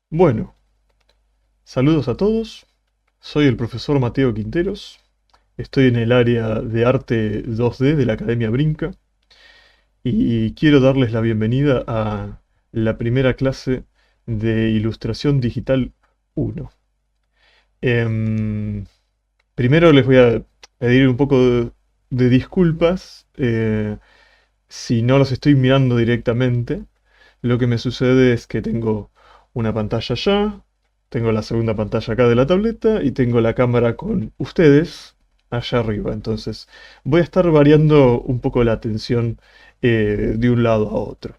Bueno, saludos a todos. Soy el profesor Mateo Quinteros. Estoy en el área de arte 2D de la Academia Brinca y quiero darles la bienvenida a la primera clase de Ilustración Digital 1. Em, Primero les voy a pedir un poco de disculpas si no los estoy mirando directamente. Lo que me sucede es que tengo una pantalla allá, tengo la segunda pantalla acá de la tableta y tengo la cámara con ustedes allá arriba. Entonces voy a estar variando un poco la atención de un lado a otro.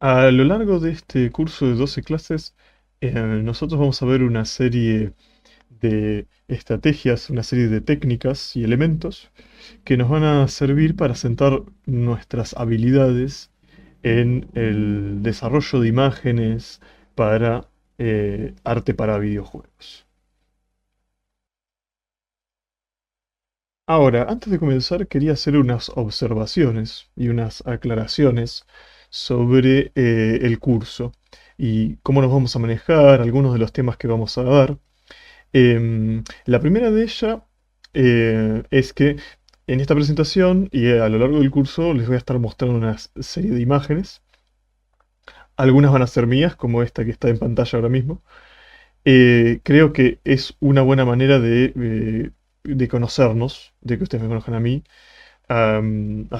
A lo largo de este curso de 12 clases, nosotros vamos a ver una serie de estrategias, una serie de técnicas y elementos que nos van a servir para sentar nuestras habilidades en el desarrollo de imágenes para arte para videojuegos. Ahora, antes de comenzar, quería hacer unas observaciones y unas aclaraciones sobre el curso y cómo nos vamos a manejar, algunos de los temas que vamos a dar. La primera de ellas es que en esta presentación y a lo largo del curso les voy a estar mostrando una serie de imágenes. Algunas van a ser mías, como esta que está en pantalla ahora mismo. Creo que es una buena manera de conocernos, de que ustedes me conozcan a mí. A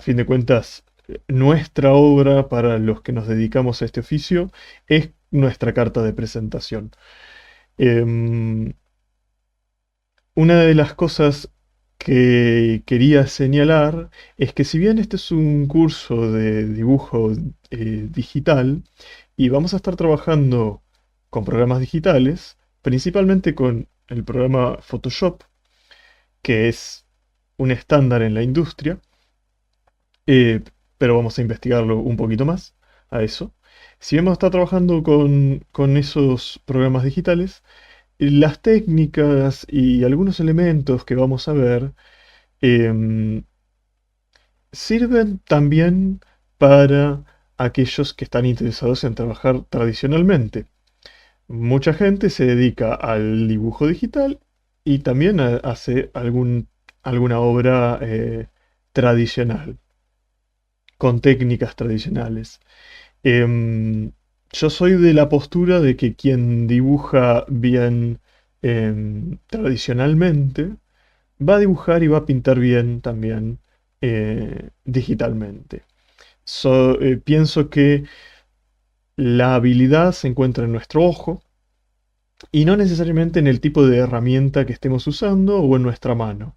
fin de cuentas, nuestra obra para los que nos dedicamos a este oficio es nuestra carta de presentación. Em, Una de las cosas que quería señalar es que si bien este es un curso de dibujo digital y vamos a estar trabajando con programas digitales, principalmente con el programa Photoshop, que es un estándar en la industria, eh, pero vamos a investigarlo un poquito más a eso. Si vamos a estar trabajando con esos programas digitales, las técnicas y algunos elementos que vamos a ver em, sirven también para aquellos que están interesados en trabajar tradicionalmente. Mucha gente se dedica al dibujo digital y también hace alguna obra tradicional, con técnicas tradicionales. Em, yo soy de la postura de que quien dibuja bien tradicionalmente va a dibujar y va a pintar bien también digitalmente. Pienso que la habilidad se encuentra en nuestro ojo y no necesariamente en el tipo de herramienta que estemos usando o en nuestra mano.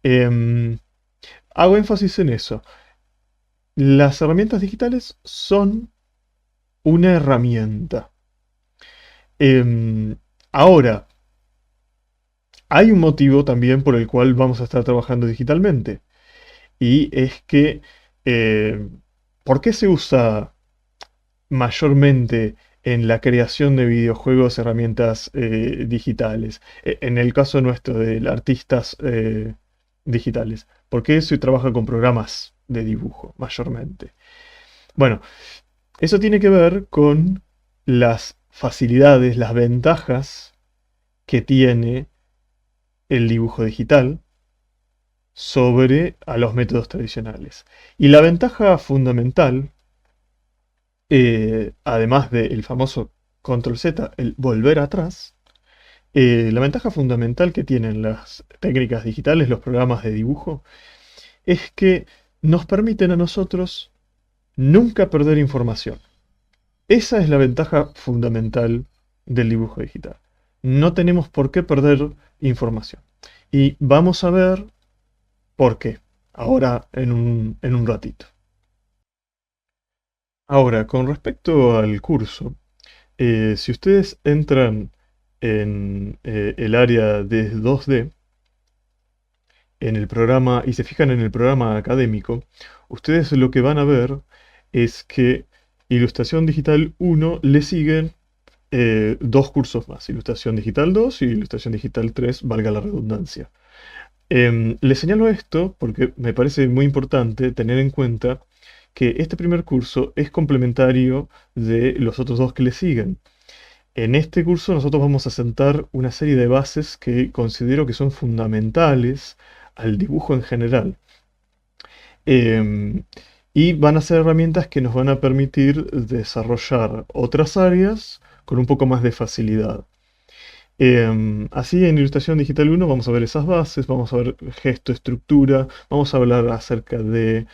Em, Hago énfasis en eso. Las herramientas digitales son una herramienta. Em, Ahora, hay un motivo también por el cual vamos a estar trabajando digitalmente. Y es que, eh, ¿por qué se usa mayormente en la creación de videojuegos herramientas digitales? En el caso nuestro de artistas digitales. ¿Por qué se trabaja con programas de dibujo mayormente? Bueno, eso tiene que ver con las facilidades, las ventajas que tiene el dibujo digital sobre a los métodos tradicionales. Y la ventaja fundamental, además del famoso control Z, el volver atrás, la ventaja fundamental que tienen las técnicas digitales, los programas de dibujo, es que nos permiten a nosotros nunca perder información. Esa es la ventaja fundamental del dibujo digital. No tenemos por qué perder información. Y vamos a ver por qué, ahora en un ratito. Ahora, con respecto al curso, si ustedes entran en el área de 2D, en el programa, y se fijan en el programa académico, ustedes lo que van a ver es que Ilustración Digital 1 le siguen dos cursos más, Ilustración Digital 2 y Ilustración Digital 3, valga la redundancia. Les señalo esto porque me parece muy importante tener en cuenta que este primer curso es complementario de los otros dos que le siguen. En este curso nosotros vamos a sentar una serie de bases que considero que son fundamentales al dibujo en general. Em, y van a ser herramientas que nos van a permitir desarrollar otras áreas con un poco más de facilidad. Así en Ilustración Digital 1 vamos a ver esas bases, vamos a ver gesto, estructura, vamos a hablar acerca de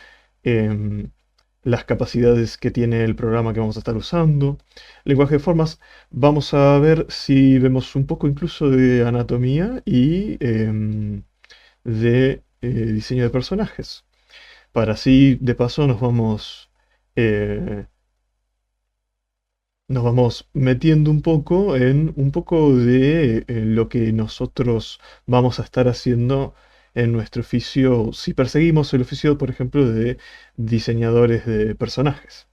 em, las capacidades que tiene el programa que vamos a estar usando. Lenguaje de formas, vamos a ver si vemos un poco incluso de anatomía y de diseño de personajes. Para así, de paso, eh, nos vamos metiendo un poco de lo que nosotros vamos a estar haciendo en nuestro oficio, si perseguimos el oficio, por ejemplo, de diseñadores de personajes.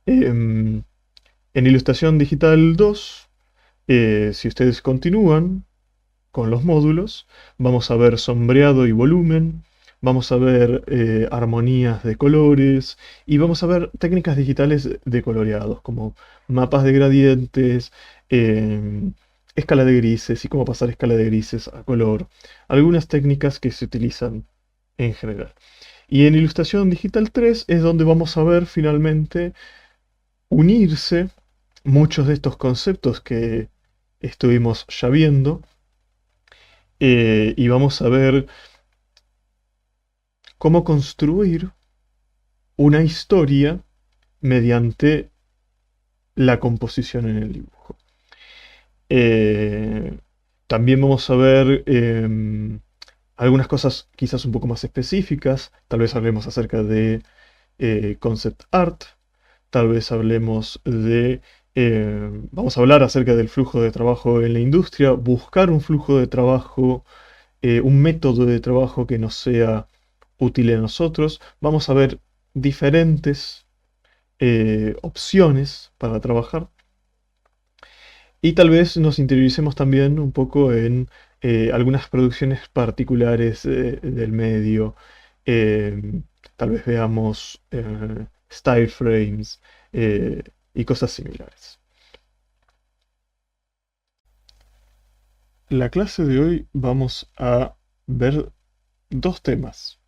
Em, en Ilustración Digital 2, si ustedes continúan con los módulos, vamos a ver sombreado y volumen, vamos a ver armonías de colores y vamos a ver técnicas digitales de coloreados, como mapas de gradientes, escala de grises y cómo pasar escala de grises a color, algunas técnicas que se utilizan en general. Y en Ilustración Digital 3 es donde vamos a ver finalmente unirse muchos de estos conceptos que estuvimos ya viendo, y vamos a ver cómo construir una historia mediante la composición en el dibujo. Eh, También vamos a ver algunas cosas quizás un poco más específicas. Tal vez hablemos acerca de concept art. Tal vez hablemos de... vamos a hablar acerca del flujo de trabajo en la industria. Buscar un flujo de trabajo, un método de trabajo que nos sea útil a nosotros. Vamos a ver diferentes opciones para trabajar. Y tal vez nos interioricemos también un poco en algunas producciones particulares del medio. Eh, Tal vez veamos style frames y cosas similares. La clase de hoy vamos a ver dos temas.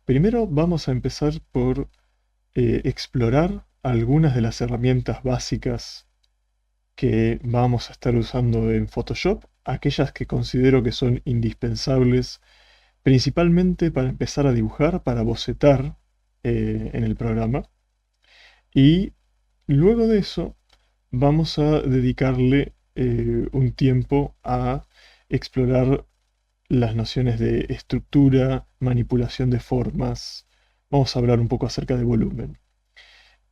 Primero vamos a empezar por explorar algunas de las herramientas básicas que vamos a estar usando en Photoshop, aquellas que considero que son indispensables principalmente para empezar a dibujar, para bocetar en el programa. Y luego de eso vamos a dedicarle un tiempo a explorar las nociones de estructura, manipulación de formas. Vamos a hablar un poco acerca de volumen.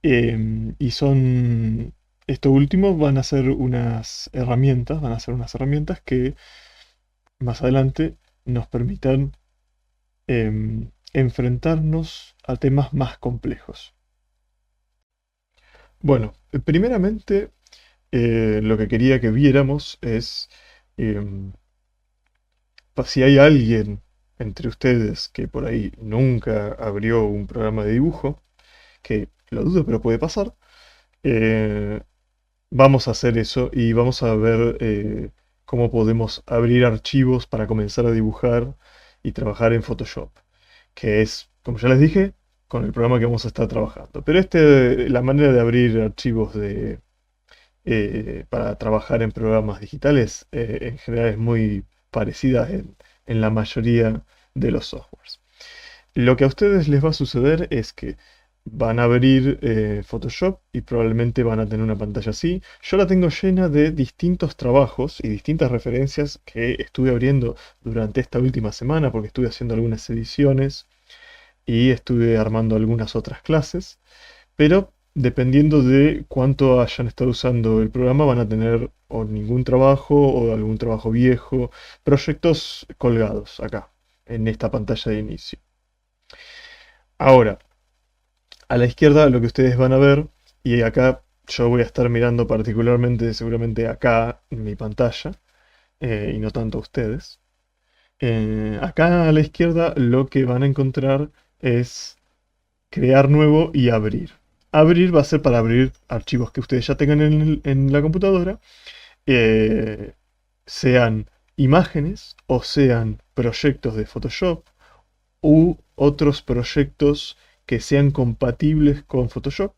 Y son, esto último van a ser unas herramientas que más adelante nos permitan enfrentarnos a temas más complejos. Bueno, primeramente lo que quería que viéramos es em, si hay alguien entre ustedes que por ahí nunca abrió un programa de dibujo, que lo dudo pero puede pasar. eh, Vamos a hacer eso y vamos a ver cómo podemos abrir archivos para comenzar a dibujar y trabajar en Photoshop, que es, como ya les dije, con el programa que vamos a estar trabajando. Pero la manera de abrir archivos para trabajar en programas digitales en general es muy parecida en la mayoría de los softwares. Lo que a ustedes les va a suceder es que van a abrir Photoshop y probablemente van a tener una pantalla así. Yo la tengo llena de distintos trabajos y distintas referencias que estuve abriendo durante esta última semana porque estuve haciendo algunas ediciones y estuve armando algunas otras clases. Pero dependiendo de cuánto hayan estado usando el programa van a tener o ningún trabajo o algún trabajo viejo, proyectos colgados acá en esta pantalla de inicio. Ahora, a la izquierda lo que ustedes van a ver, y acá yo voy a estar mirando particularmente seguramente acá en mi pantalla y no tanto a ustedes. Acá a la izquierda lo que van a encontrar es crear nuevo y abrir. Abrir va a ser para abrir archivos que ustedes ya tengan en la computadora, eh, sean imágenes o sean proyectos de Photoshop u otros proyectos que sean compatibles con Photoshop.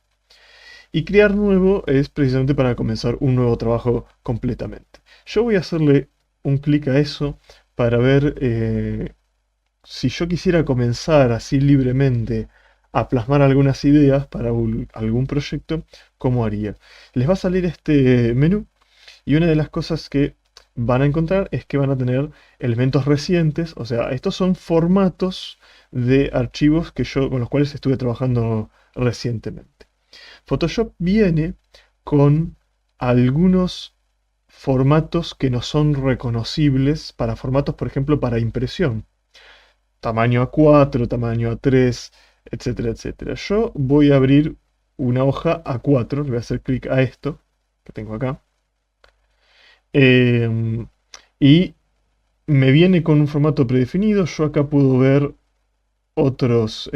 Y crear nuevo es precisamente para comenzar un nuevo trabajo completamente. Yo voy a hacerle un clic a eso para ver si yo quisiera comenzar así libremente a plasmar algunas ideas para algún proyecto, ¿cómo haría? Les va a salir este menú y una de las cosas que van a encontrar es que van a tener elementos recientes, o sea, estos son formatos de archivos que con los cuales estuve trabajando recientemente. Photoshop viene con algunos formatos que no son reconocibles para formatos, por ejemplo, para impresión. Tamaño A4, tamaño A3, etcétera, etcétera. Yo voy a abrir una hoja A4, le voy a hacer clic a esto que tengo acá. Y me viene con un formato predefinido. Yo acá puedo ver otras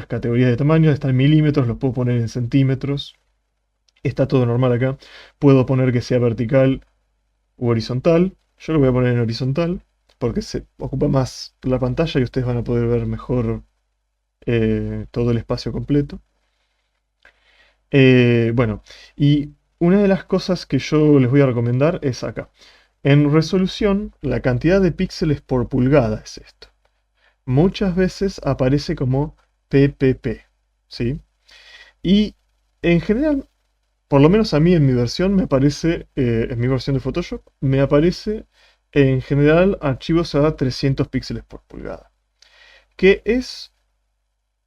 categorías de tamaño. Está en milímetros, los puedo poner en centímetros. Está todo normal acá. Puedo poner que sea vertical u horizontal. Yo lo voy a poner en horizontal porque se ocupa más la pantalla y ustedes van a poder ver mejor todo el espacio completo. Bueno, y una de las cosas que yo les voy a recomendar es acá. En resolución, la cantidad de píxeles por pulgada es esto. Muchas veces aparece como ppp, ¿sí? Y en general, por lo menos a mí en mi versión me aparece, en mi versión de Photoshop, me aparece en general archivos a 300 píxeles por pulgada, que es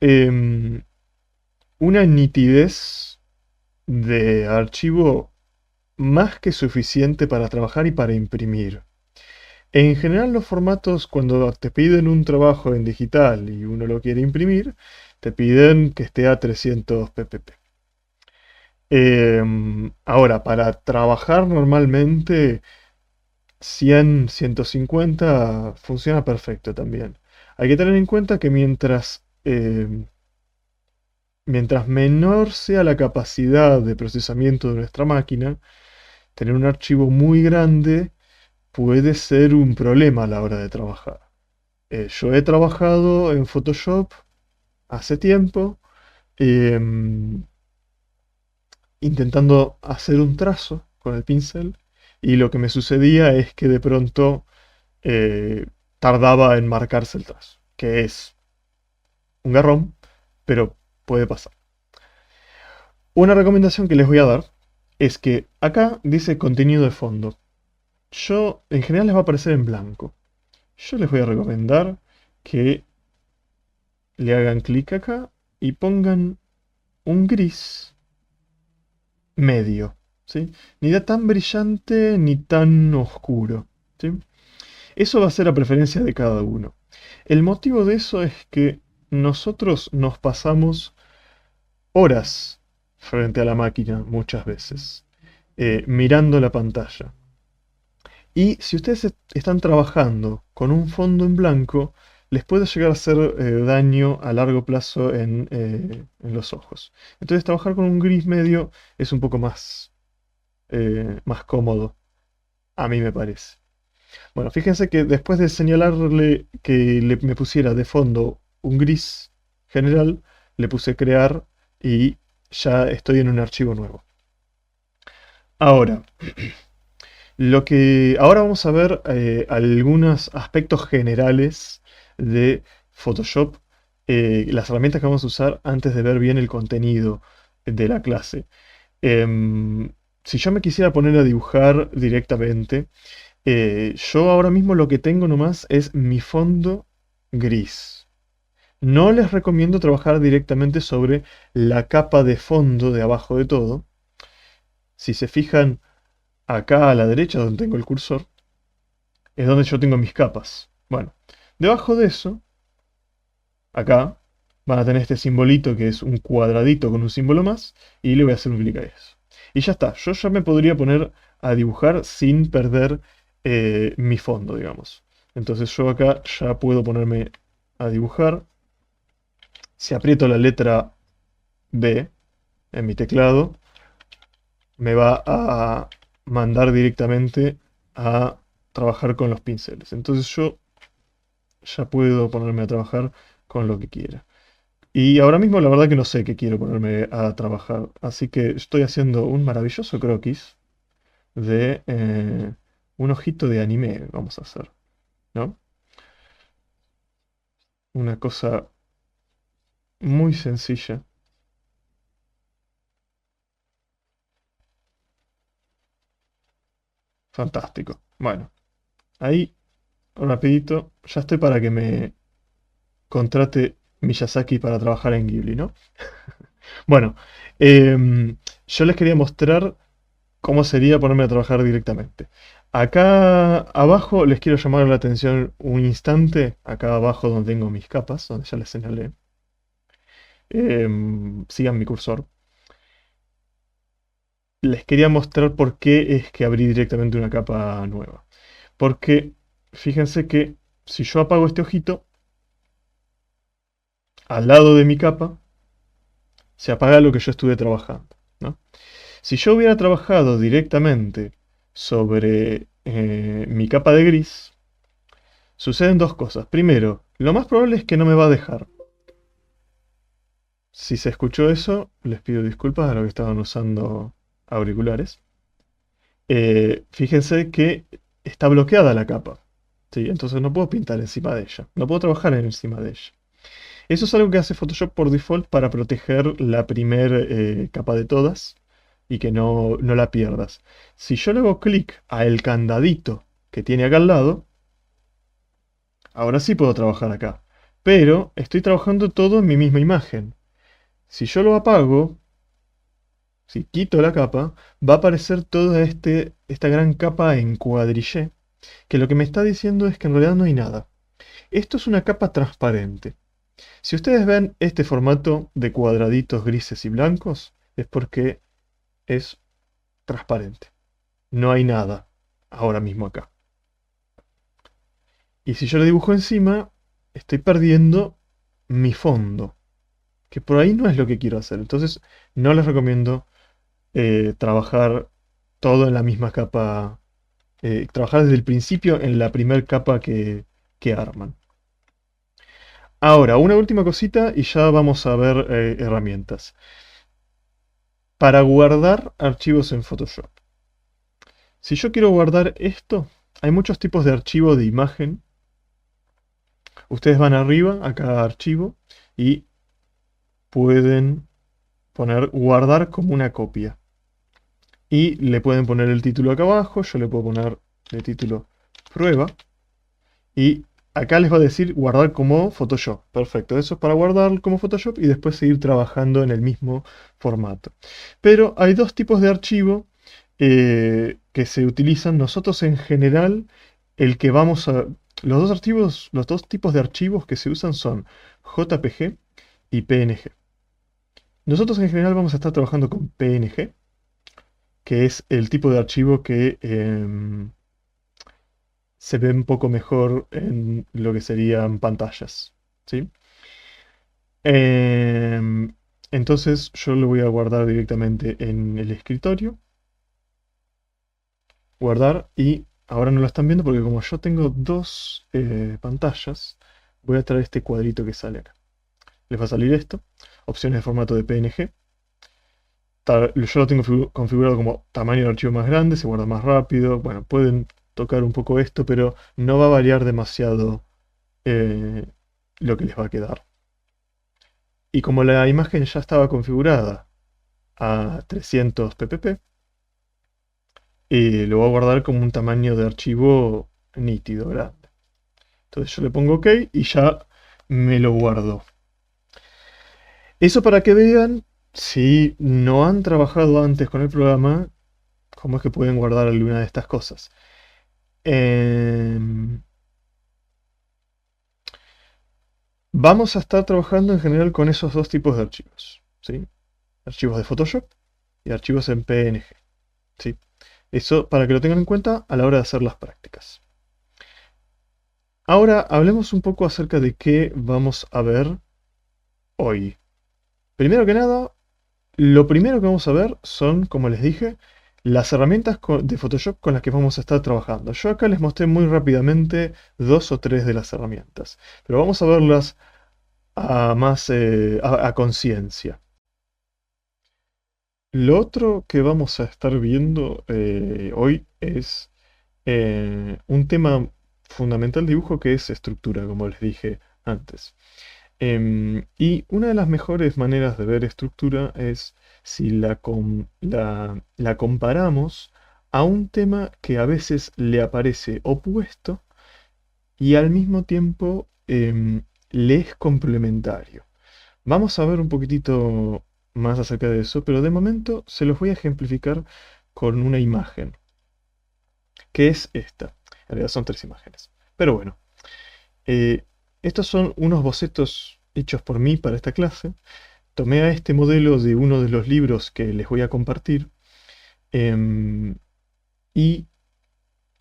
em, una nitidez de archivo más que suficiente para trabajar y para imprimir. En general los formatos, cuando te piden un trabajo en digital y uno lo quiere imprimir, te piden que esté a 300 ppp. Ahora, para trabajar normalmente 100, 150 funciona perfecto también. Hay que tener en cuenta que mientras menor sea la capacidad de procesamiento de nuestra máquina, tener un archivo muy grande puede ser un problema a la hora de trabajar. Yo he trabajado en Photoshop hace tiempo, em, intentando hacer un trazo con el pincel, y lo que me sucedía es que de pronto eh, tardaba en marcarse el trazo, que es un garrón, pero puede pasar. Una recomendación que les voy a dar es que acá dice contenido de fondo. En general les va a aparecer en blanco. Yo les voy a recomendar que le hagan clic acá y pongan un gris medio, ¿sí? Ni tan brillante ni tan oscuro, ¿sí? Eso va a ser a preferencia de cada uno. El motivo de eso es que nosotros nos pasamos horas frente a la máquina muchas veces, mirando la pantalla. Y si ustedes están trabajando con un fondo en blanco, les puede llegar a hacer daño a largo plazo en los ojos. Entonces trabajar con un gris medio es un poco más cómodo, a mí me parece. Bueno, fíjense que después de señalarle que me pusiera de fondo un gris general, le puse crear y ya estoy en un archivo nuevo. Ahora, ahora vamos a ver algunos aspectos generales de Photoshop, las herramientas que vamos a usar antes de ver bien el contenido de la clase. Em, si yo me quisiera poner a dibujar directamente, yo ahora mismo lo que tengo nomás es mi fondo gris. No les recomiendo trabajar directamente sobre la capa de fondo de abajo de todo. Si se fijan acá a la derecha donde tengo el cursor, es donde yo tengo mis capas. Bueno, debajo de eso, acá, van a tener este simbolito que es un cuadradito con un símbolo más, y le voy a hacer un clic a eso. Y ya está, yo ya me podría poner a dibujar sin perder mi fondo, digamos. Entonces yo acá ya puedo ponerme a dibujar. Si aprieto la letra B en mi teclado, me va a mandar directamente a trabajar con los pinceles. Entonces yo ya puedo ponerme a trabajar con lo que quiera. Y ahora mismo la verdad que no sé qué quiero ponerme a trabajar. Así que estoy haciendo un maravilloso croquis de un ojito de anime, vamos a hacer, ¿no? Una cosa muy sencilla. Fantástico. Bueno, ahí rapidito, ya estoy para que me contrate Miyazaki para trabajar en Ghibli, ¿no? Bueno, yo les quería mostrar cómo sería ponerme a trabajar directamente. Acá abajo les quiero llamar la atención un instante, acá abajo donde tengo mis capas, donde ya les señalé. Sigan mi cursor. Les quería mostrar por qué es que abrí directamente una capa nueva. Porque fíjense que si yo apago este ojito, al lado de mi capa, se apaga lo que yo estuve trabajando, ¿no? Si yo hubiera trabajado directamente sobre mi capa de gris, suceden dos cosas. Primero, lo más probable es que no me va a dejar. Si se escuchó eso, les pido disculpas a los que estaban usando auriculares. Fíjense que está bloqueada la capa. ¿Sí? Entonces no puedo pintar encima de ella. No puedo trabajar encima de ella. Eso es algo que hace Photoshop por default para proteger la primer capa de todas y que no la pierdas. Si yo le hago clic a el candadito que tiene acá al lado, ahora sí puedo trabajar acá. Pero estoy trabajando todo en mi misma imagen. Si yo lo apago, si quito la capa, va a aparecer toda esta gran capa en cuadrillé, que lo que me está diciendo es que en realidad no hay nada. Esto es una capa transparente. Si ustedes ven este formato de cuadraditos grises y blancos, es porque es transparente. No hay nada ahora mismo acá. Y si yo le dibujo encima, estoy perdiendo mi fondo, que por ahí no es lo que quiero hacer. Entonces, no les recomiendo trabajar todo en la misma capa, trabajar desde el principio en la primera capa que arman. Ahora, una última cosita y ya vamos a ver herramientas. Para guardar archivos en Photoshop. Si yo quiero guardar esto, hay muchos tipos de archivo de imagen. Ustedes van arriba, a cada archivo, y pueden poner guardar como una copia. Y le pueden poner el título acá abajo, yo le puedo poner de título prueba. Y acá les va a decir guardar como Photoshop. Perfecto, eso es para guardar como Photoshop y después seguir trabajando en el mismo formato. Pero hay dos tipos de archivo que se utilizan. Nosotros en general, el que vamos a... los dos tipos de archivos que se usan son JPG y PNG. Nosotros en general vamos a estar trabajando con PNG, que es el tipo de archivo que se ve un poco mejor en lo que serían pantallas, ¿sí? Entonces yo lo voy a guardar directamente en el escritorio. Guardar y ahora no lo están viendo porque como yo tengo dos pantallas, voy a traer este cuadrito que sale acá. Les va a salir esto, opciones de formato de PNG. Yo lo tengo configurado como tamaño de archivo más grande, se guarda más rápido. Bueno, pueden tocar un poco esto, pero no va a variar demasiado eh, lo que les va a quedar. Y como la imagen ya estaba configurada a 300 ppp, lo voy a guardar como un tamaño de archivo nítido, grande. Entonces yo le pongo OK y ya me lo guardo. Eso para que vean, si no han trabajado antes con el programa, cómo es que pueden guardar alguna de estas cosas. vamos a estar trabajando en general con esos dos tipos de archivos, ¿sí? Archivos de Photoshop y archivos en PNG, ¿sí? Eso para que lo tengan en cuenta a la hora de hacer las prácticas. Ahora hablemos un poco acerca de qué vamos a ver hoy. Primero que nada, lo primero que vamos a ver son, como les dije, las herramientas de Photoshop con las que vamos a estar trabajando. Yo acá les mostré muy rápidamente dos o tres de las herramientas, pero vamos a verlas a conciencia. Lo otro que vamos a estar viendo hoy es un tema fundamental de dibujo que es estructura, como les dije antes. Y una de las mejores maneras de ver estructura es si la comparamos a un tema que a veces le aparece opuesto y al mismo tiempo le es complementario. Vamos a ver un poquitito más acerca de eso, pero de momento se los voy a ejemplificar con una imagen, que es esta. En realidad son tres imágenes. Pero bueno, eh, estos son unos bocetos hechos por mí para esta clase. Tomé a este modelo de uno de los libros que les voy a compartir. Y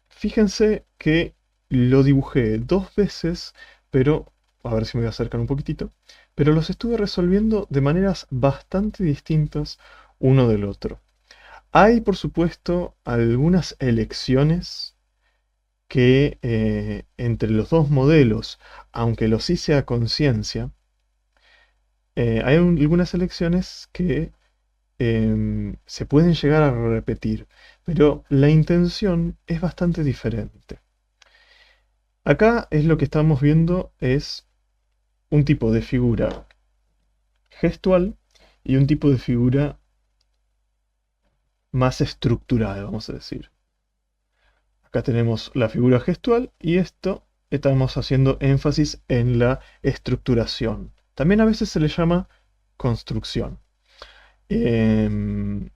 fíjense que lo dibujé dos veces, pero a ver si me voy a acercar un poquitito. Pero los estuve resolviendo de maneras bastante distintas uno del otro. Hay, por supuesto, algunas elecciones que entre los dos modelos, aunque los hice a conciencia, hay algunas elecciones que se pueden llegar a repetir, pero la intención es bastante diferente. Acá es lo que estamos viendo es un tipo de figura gestual y un tipo de figura más estructurada, vamos a decir. Acá tenemos la figura gestual y esto estamos haciendo énfasis en la estructuración. También a veces se le llama construcción. Em,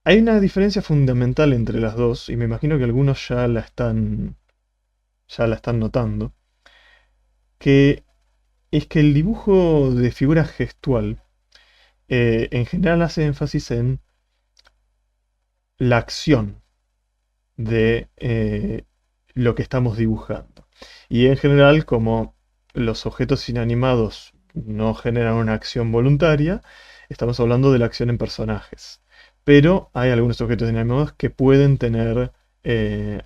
Hay una diferencia fundamental entre las dos y me imagino que algunos ya la están notando, que es que el dibujo de figura gestual en general hace énfasis en la acción de lo que estamos dibujando. Y en general, como los objetos inanimados no generan una acción voluntaria, estamos hablando de la acción en personajes. Pero hay algunos objetos inanimados que pueden tener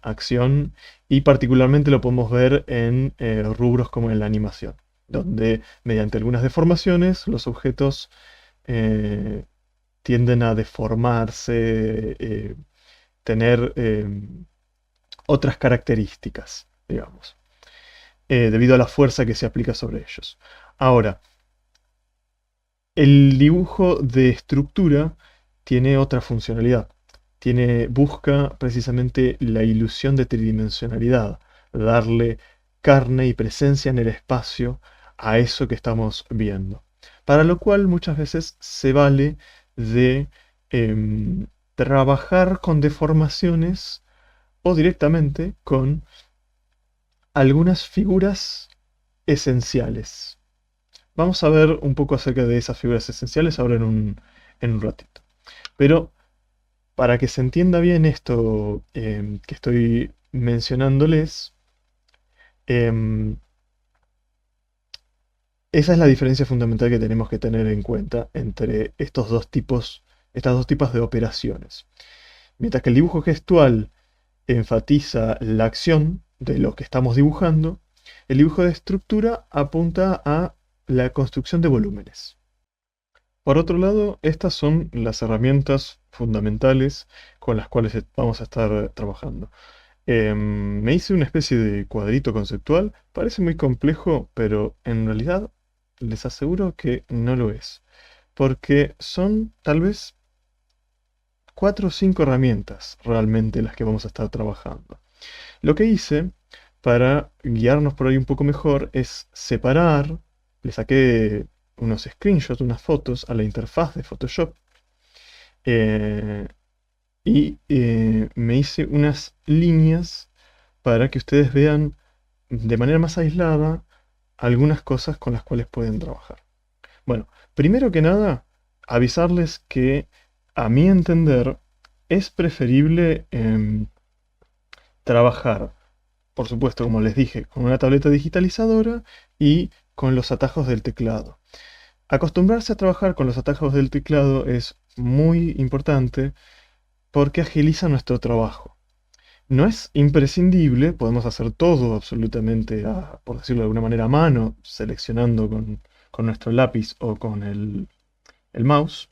acción y particularmente lo podemos ver en rubros como en la animación, donde mediante algunas deformaciones los objetos tienden a deformarse, tener otras características, digamos, debido a la fuerza que se aplica sobre ellos. Ahora, el dibujo de estructura tiene otra funcionalidad. Busca precisamente la ilusión de tridimensionalidad, darle carne y presencia en el espacio a eso que estamos viendo. Para lo cual muchas veces se vale de trabajar con deformaciones o directamente con algunas figuras esenciales. Vamos a ver un poco acerca de esas figuras esenciales ahora en un ratito. Pero para que se entienda bien esto que estoy mencionándoles, em, esa es la diferencia fundamental que tenemos que tener en cuenta entre estas dos tipos de operaciones. Mientras que el dibujo gestual enfatiza la acción de lo que estamos dibujando, el dibujo de estructura apunta a la construcción de volúmenes. Por otro lado, estas son las herramientas fundamentales con las cuales vamos a estar trabajando. Me hice una especie de cuadrito conceptual, parece muy complejo, pero en realidad les aseguro que no lo es, porque son tal vez 4 o 5 herramientas realmente las que vamos a estar trabajando. Lo que hice para guiarnos por ahí un poco mejor es separar, le saqué unos screenshots, unas fotos a la interfaz de Photoshop eh, y me hice unas líneas para que ustedes vean de manera más aislada algunas cosas con las cuales pueden trabajar. Bueno, primero que nada, avisarles que, a mi entender, es preferible trabajar, por supuesto, como les dije, con una tableta digitalizadora y con los atajos del teclado. Acostumbrarse a trabajar con los atajos del teclado es muy importante porque agiliza nuestro trabajo. No es imprescindible, podemos hacer todo absolutamente, por decirlo de alguna manera, a mano, seleccionando con nuestro lápiz o con el mouse.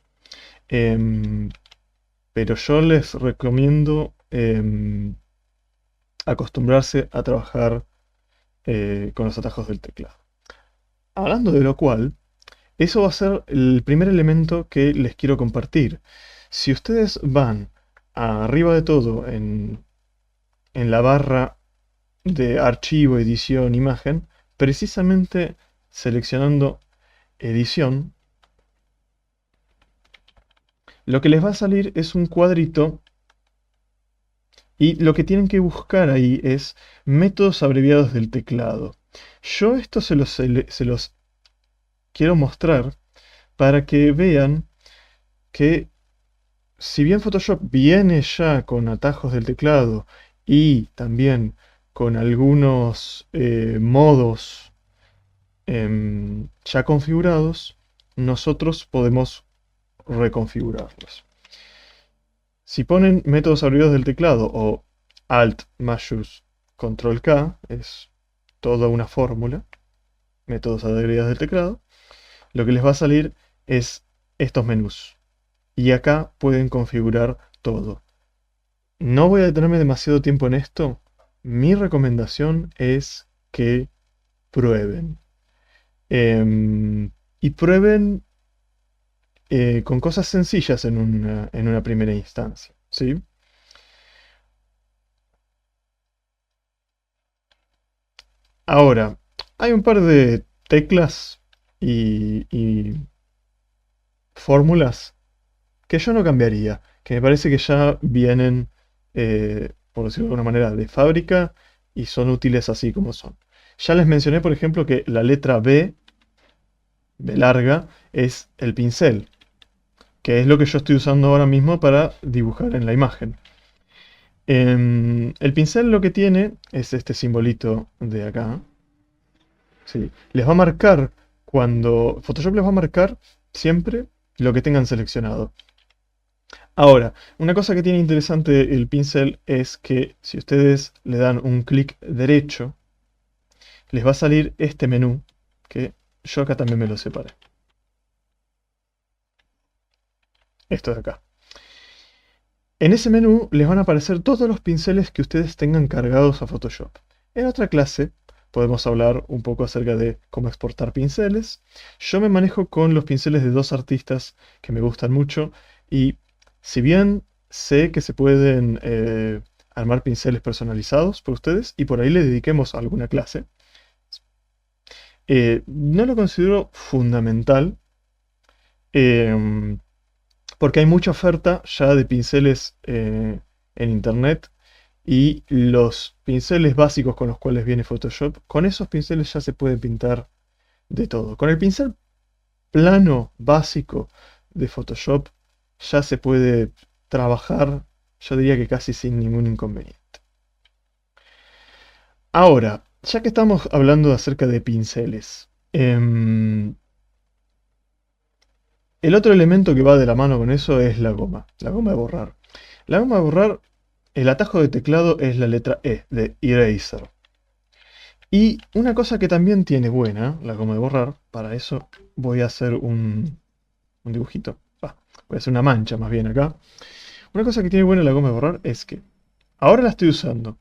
Em, pero yo les recomiendo acostumbrarse a trabajar con los atajos del teclado. Hablando de lo cual, eso va a ser el primer elemento que les quiero compartir. Si ustedes van arriba de todo en la barra de archivo, edición, imagen, precisamente seleccionando edición, lo que les va a salir es un cuadrito y lo que tienen que buscar ahí es métodos abreviados del teclado. Yo esto se los quiero mostrar para que vean que si bien Photoshop viene ya con atajos del teclado y también con algunos modos ya configurados, nosotros podemos reconfigurarlos. Si ponen métodos abreviados del teclado o Alt mayús Control K, es toda una fórmula, métodos abreviados del teclado, lo que les va a salir es estos menús. Y acá pueden configurar todo. No voy a detenerme demasiado tiempo en esto. Mi recomendación es que prueben. Y prueben con cosas sencillas en una primera instancia, ¿sí? Ahora, hay un par de teclas y fórmulas que yo no cambiaría, que me parece que ya vienen, por decirlo de alguna manera, de fábrica y son útiles así como son. Ya les mencioné, por ejemplo, que la letra B larga, es el pincel, que es lo que yo estoy usando ahora mismo para dibujar en la imagen. El pincel lo que tiene es este simbolito de acá. ¿Sí? Les va a marcar Photoshop les va a marcar siempre lo que tengan seleccionado. Ahora, una cosa que tiene interesante el pincel es que si ustedes le dan un clic derecho, les va a salir este menú, que yo acá también me lo separé. Esto de acá. En ese menú les van a aparecer todos los pinceles que ustedes tengan cargados a Photoshop. En otra clase podemos hablar un poco acerca de cómo exportar pinceles. Yo me manejo con los pinceles de dos artistas que me gustan mucho y si bien sé que se pueden armar pinceles personalizados por ustedes y por ahí le dediquemos a alguna clase, no lo considero fundamental. em, Porque hay mucha oferta ya de pinceles en internet y los pinceles básicos con los cuales viene Photoshop, con esos pinceles ya se puede pintar de todo. Con el pincel plano básico de Photoshop ya se puede trabajar, yo diría que casi sin ningún inconveniente. Ahora, ya que estamos hablando acerca de pinceles, el otro elemento que va de la mano con eso es la goma de borrar. La goma de borrar, el atajo de teclado es la letra E de Eraser. Y una cosa que también tiene buena la goma de borrar, para eso voy a hacer un dibujito. Voy a hacer una mancha más bien acá. Una cosa que tiene buena la goma de borrar es que ahora la estoy usando.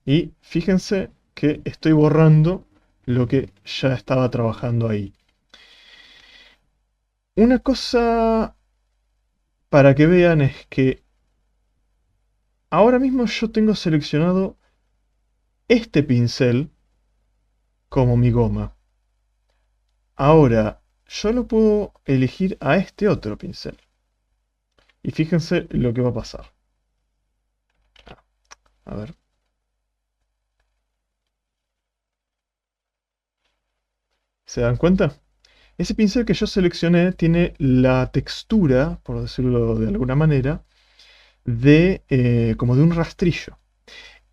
Y fíjense que estoy borrando lo que ya estaba trabajando ahí. Una cosa para que vean es que ahora mismo yo tengo seleccionado este pincel como mi goma. Ahora, yo lo puedo elegir a este otro pincel. Y fíjense lo que va a pasar. A ver. ¿Se dan cuenta? Ese pincel que yo seleccioné tiene la textura, por decirlo de alguna manera, como de un rastrillo.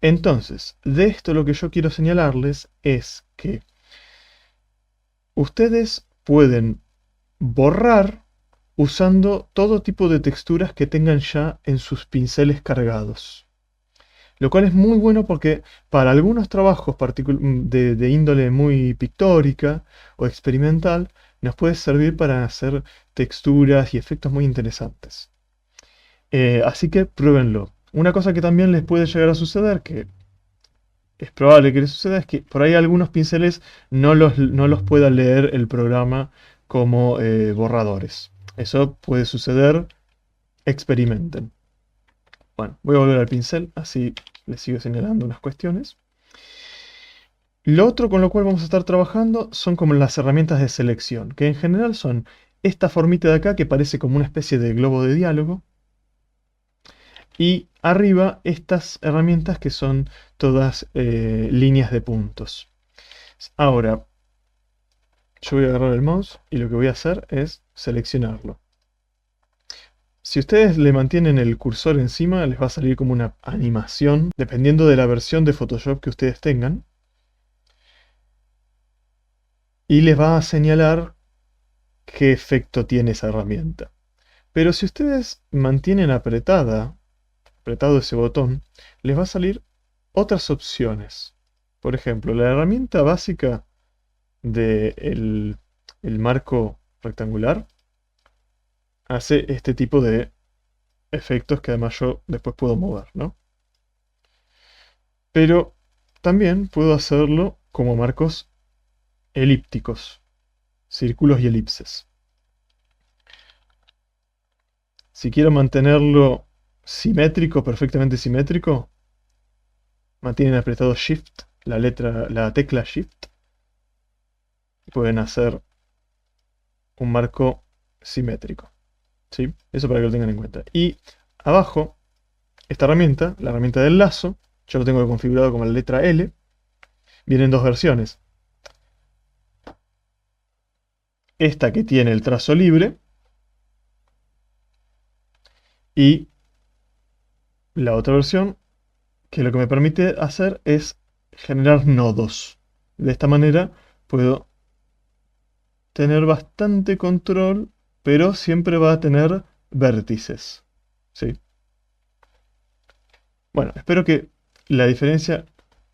Entonces, de esto lo que yo quiero señalarles es que ustedes pueden borrar usando todo tipo de texturas que tengan ya en sus pinceles cargados. Lo cual es muy bueno porque para algunos trabajos de índole muy pictórica o experimental, nos puede servir para hacer texturas y efectos muy interesantes. Así que pruébenlo. Una cosa que también les puede llegar a suceder, que es probable que les suceda, es que por ahí algunos pinceles no los pueda leer el programa como borradores. Eso puede suceder, experimenten. Bueno, voy a volver al pincel, así les sigo señalando unas cuestiones. Lo otro con lo cual vamos a estar trabajando son como las herramientas de selección, que en general son esta formita de acá que parece como una especie de globo de diálogo, y arriba estas herramientas que son todas líneas de puntos. Ahora, yo voy a agarrar el mouse y lo que voy a hacer es seleccionarlo. Si ustedes le mantienen el cursor encima, les va a salir como una animación, dependiendo de la versión de Photoshop que ustedes tengan. Y les va a señalar qué efecto tiene esa herramienta. Pero si ustedes mantienen apretado ese botón, les va a salir otras opciones. Por ejemplo, la herramienta básica del el marco rectangular hace este tipo de efectos que además yo después puedo mover, ¿no? Pero también puedo hacerlo como marcos elípticos, círculos y elipses. Si quiero mantenerlo simétrico, perfectamente simétrico, mantienen apretado Shift, la tecla Shift, y pueden hacer un marco simétrico. ¿Sí? Eso para que lo tengan en cuenta. Y abajo, esta herramienta, la herramienta del lazo, yo lo tengo configurado como la letra L, vienen dos versiones. Esta que tiene el trazo libre y la otra versión que lo que me permite hacer es generar nodos. De esta manera puedo tener bastante control, pero siempre va a tener vértices. ¿Sí? Bueno, espero que la diferencia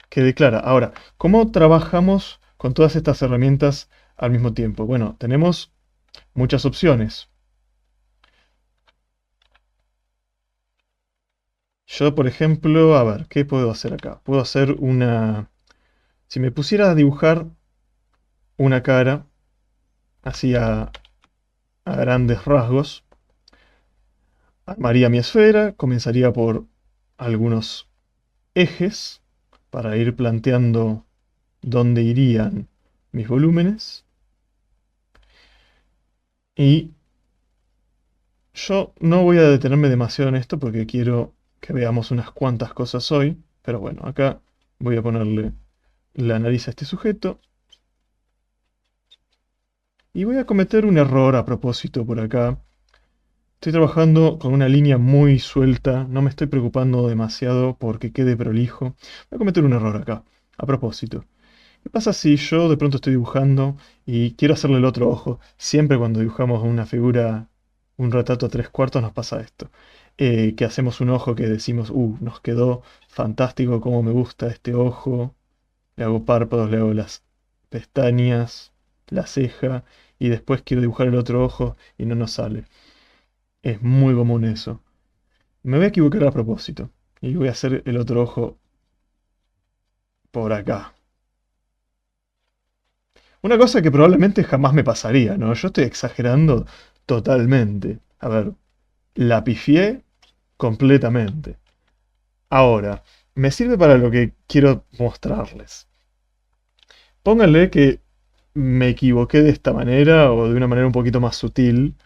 quede clara. Ahora, ¿cómo trabajamos con todas estas herramientas al mismo tiempo? Bueno, tenemos muchas opciones. Yo, por ejemplo, a ver, ¿qué puedo hacer acá? Puedo hacer una... Si me pusiera a dibujar una cara, así a grandes rasgos, armaría mi esfera, comenzaría por algunos ejes para ir planteando dónde irían mis volúmenes. Y yo no voy a detenerme demasiado en esto porque quiero que veamos unas cuantas cosas hoy. Pero bueno, acá voy a ponerle la nariz a este sujeto. Y voy a cometer un error a propósito por acá. Estoy trabajando con una línea muy suelta, no me estoy preocupando demasiado porque quede prolijo. Voy a cometer un error acá, a propósito. ¿Qué pasa si yo de pronto estoy dibujando y quiero hacerle el otro ojo? Siempre cuando dibujamos una figura, un retrato a tres cuartos nos pasa esto. Que hacemos un ojo que decimos, nos quedó fantástico, cómo me gusta este ojo. Le hago párpados, le hago las pestañas, la ceja y después quiero dibujar el otro ojo y no nos sale. Es muy común eso. Me voy a equivocar a propósito. Y voy a hacer el otro ojo por acá. Una cosa que probablemente jamás me pasaría, ¿no? Yo estoy exagerando totalmente. A ver, la pifié completamente. Ahora, me sirve para lo que quiero mostrarles. Pónganle que me equivoqué de esta manera o de una manera un poquito más sutil.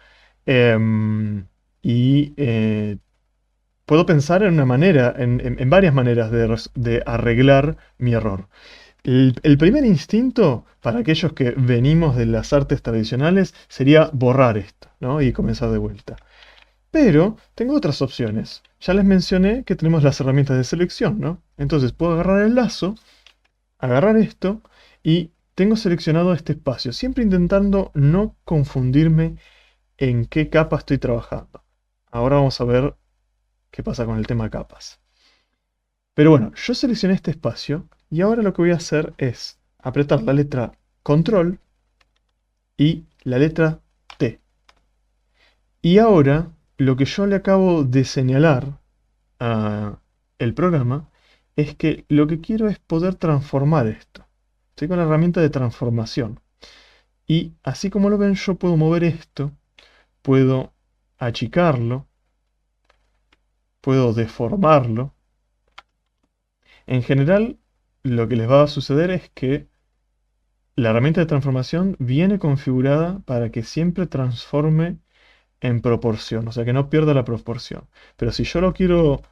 em, y puedo pensar en una manera, en varias maneras de arreglar mi error. El primer instinto, para aquellos que venimos de las artes tradicionales, sería borrar esto, ¿no? Y comenzar de vuelta. Pero tengo otras opciones. Ya les mencioné que tenemos las herramientas de selección, ¿no? Entonces puedo agarrar el lazo, agarrar esto y tengo seleccionado este espacio, siempre intentando no confundirme en qué capa estoy trabajando. Ahora vamos a ver qué pasa con el tema capas. Pero bueno, yo seleccioné este espacio y ahora lo que voy a hacer es apretar la letra Control y la letra T. Y ahora lo que yo le acabo de señalar a el programa es que lo que quiero es poder transformar esto. Estoy con la herramienta de transformación. Y así como lo ven, yo puedo mover esto, puedo achicarlo, puedo deformarlo. En general, lo que les va a suceder es que la herramienta de transformación viene configurada para que siempre transforme en proporción, o sea que no pierda la proporción. Pero si yo lo quiero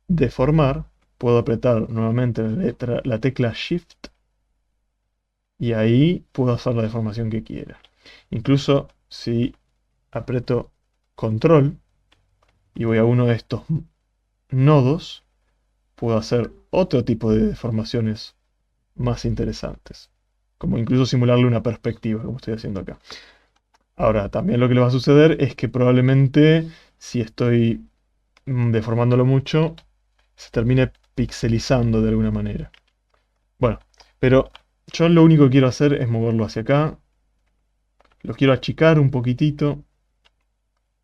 deformar, puedo apretar nuevamente la tecla Shift y ahí puedo hacer la deformación que quiera. Incluso si aprieto Control y voy a uno de estos nodos, puedo hacer otro tipo de deformaciones más interesantes, como incluso simularle una perspectiva, como estoy haciendo acá. Ahora, también lo que le va a suceder es que probablemente si estoy deformándolo mucho, se termine pixelizando de alguna manera. Bueno, pero yo lo único que quiero hacer es moverlo hacia acá. Lo quiero achicar un poquitito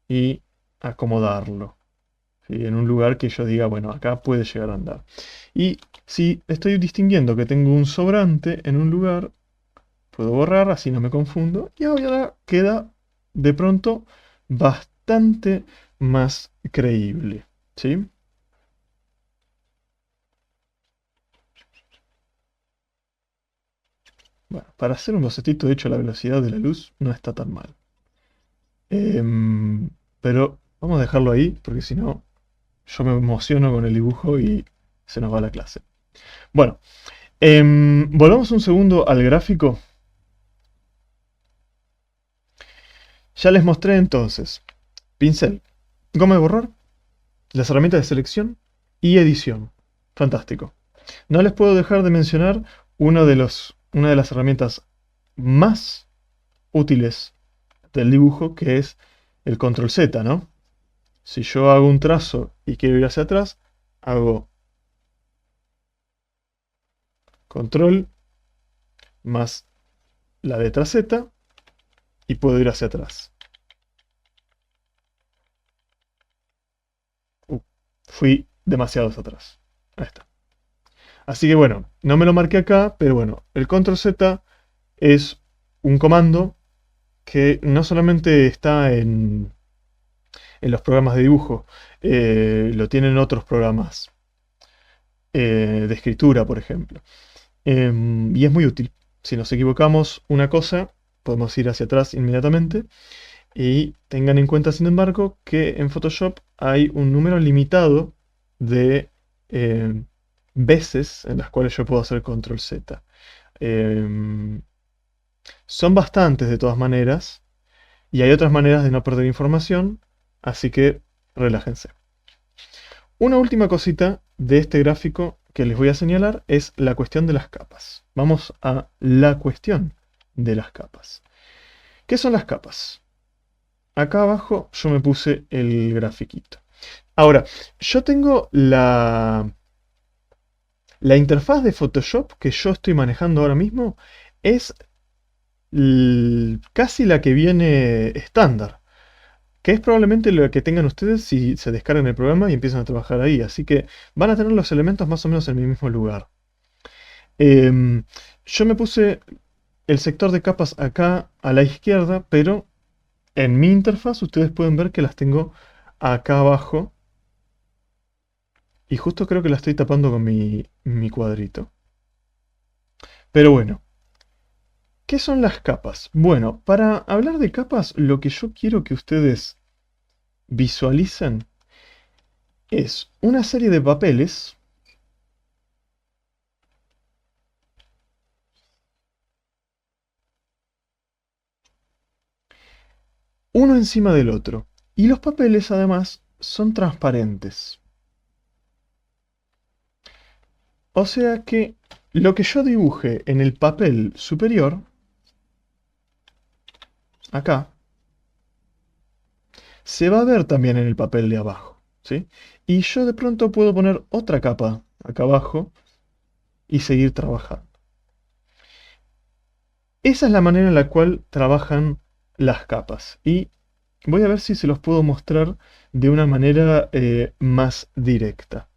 y acomodarlo, ¿sí? En un lugar que yo diga, bueno, acá puede llegar a andar. Y si estoy distinguiendo que tengo un sobrante en un lugar, puedo borrar, así no me confundo. Y ahora queda de pronto bastante más creíble, ¿sí? Bueno, para hacer un bocetito, de hecho, la velocidad de la luz no está tan mal. Pero vamos a dejarlo ahí, porque si no, yo me emociono con el dibujo y se nos va la clase. Bueno, volvamos un segundo al gráfico. Ya les mostré entonces pincel, goma de borrar, las herramientas de selección y edición. Fantástico. No les puedo dejar de mencionar una de las herramientas más útiles del dibujo, que es el control Z, ¿no? Si yo hago un trazo y quiero ir hacia atrás, hago control más la letra Z y puedo ir hacia atrás. Fui demasiado hacia atrás. Ahí está. Así que bueno, no me lo marqué acá, pero bueno, el control Z es un comando que no solamente está en los programas de dibujo, lo tienen otros programas de escritura, por ejemplo. Y es muy útil. Si nos equivocamos una cosa, podemos ir hacia atrás inmediatamente. Y tengan en cuenta, sin embargo, que en Photoshop hay un número limitado de veces en las cuales yo puedo hacer control Z. Son bastantes de todas maneras, y hay otras maneras de no perder información, así que relájense. Una última cosita de este gráfico que les voy a señalar es la cuestión de las capas. Vamos a la cuestión de las capas. ¿Qué son las capas? Acá abajo yo me puse el grafiquito. Ahora, yo tengo la interfaz de Photoshop que yo estoy manejando ahora mismo, es casi la que viene estándar, que es probablemente lo que tengan ustedes si se descargan el programa y empiezan a trabajar ahí. Así que van a tener los elementos más o menos en el mismo lugar. Yo me puse el sector de capas acá a la izquierda, pero en mi interfaz ustedes pueden ver que las tengo acá abajo. Y justo creo que la estoy tapando con mi cuadrito. Pero bueno, ¿qué son las capas? Bueno, para hablar de capas, lo que yo quiero que ustedes visualicen es una serie de papeles uno encima del otro. Y los papeles además son transparentes. O sea que lo que yo dibuje en el papel superior, acá, se va a ver también en el papel de abajo, ¿sí? Y yo de pronto puedo poner otra capa acá abajo y seguir trabajando. Esa es la manera en la cual trabajan las capas. Y voy a ver si se los puedo mostrar de una manera más directa.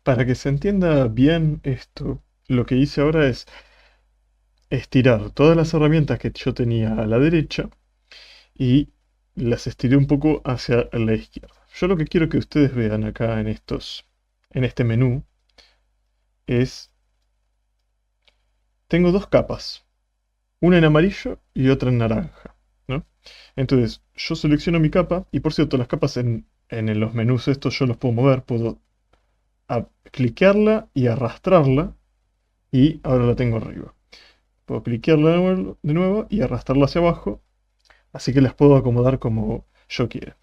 Para que se entienda bien esto, lo que hice ahora es estirar todas las herramientas que yo tenía a la derecha y las estiré un poco hacia la izquierda. Yo lo que quiero que ustedes vean acá en este menú es, tengo dos capas, una en amarillo y otra en naranja, ¿no? Entonces, yo selecciono mi capa, y por cierto, las capas en los menús estos yo los puedo mover, puedo cliquearla y arrastrarla, y ahora la tengo arriba. Puedo cliquearla de nuevo y arrastrarla hacia abajo, así que las puedo acomodar como yo quiera.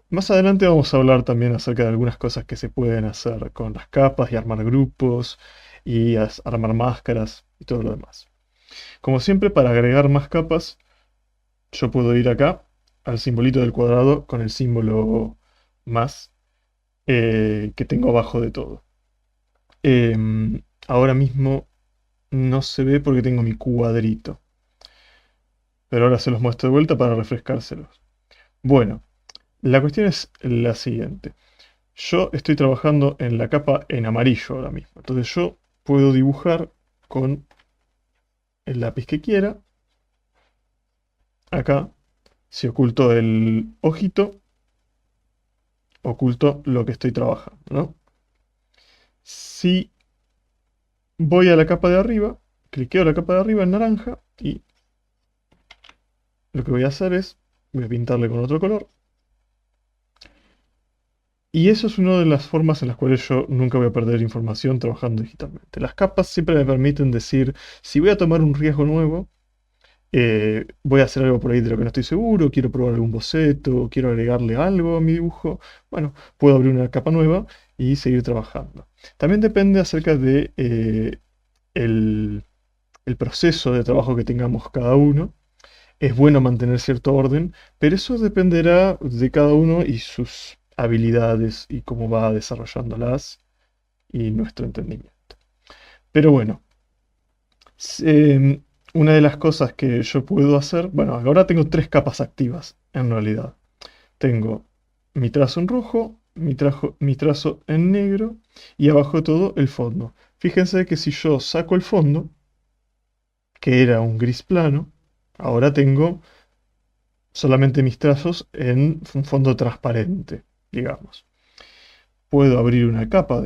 Más adelante vamos a hablar también acerca de algunas cosas que se pueden hacer con las capas y armar grupos y armar máscaras y todo lo demás. Como siempre, para agregar más capas, yo puedo ir acá al simbolito del cuadrado con el símbolo más que tengo abajo de todo. Ahora mismo no se ve porque tengo mi cuadrito, pero ahora se los muestro de vuelta para refrescárselos. Bueno, la cuestión es la siguiente. Yo estoy trabajando en la capa en amarillo ahora mismo. Entonces yo puedo dibujar con el lápiz que quiera. Acá, si oculto el ojito, oculto lo que estoy trabajando, ¿no? Si voy a la capa de arriba, cliqueo la capa de arriba en naranja y lo que voy a hacer es, voy a pintarle con otro color. Y eso es una de las formas en las cuales yo nunca voy a perder información trabajando digitalmente. Las capas siempre me permiten decir, si voy a tomar un riesgo nuevo, voy a hacer algo por ahí de lo que no estoy seguro, quiero probar algún boceto, quiero agregarle algo a mi dibujo, bueno, puedo abrir una capa nueva y seguir trabajando. También depende acerca de el proceso de trabajo que tengamos cada uno. Es bueno mantener cierto orden, pero eso dependerá de cada uno y sus habilidades y cómo va desarrollándolas y nuestro entendimiento. Pero bueno, una de las cosas que yo puedo hacer, bueno, ahora tengo tres capas activas en realidad. Tengo mi trazo en rojo, mi trazo en negro y abajo todo el fondo. Fíjense que si yo saco el fondo, que era un gris plano, ahora tengo solamente mis trazos en un fondo transparente, digamos. Puedo abrir una capa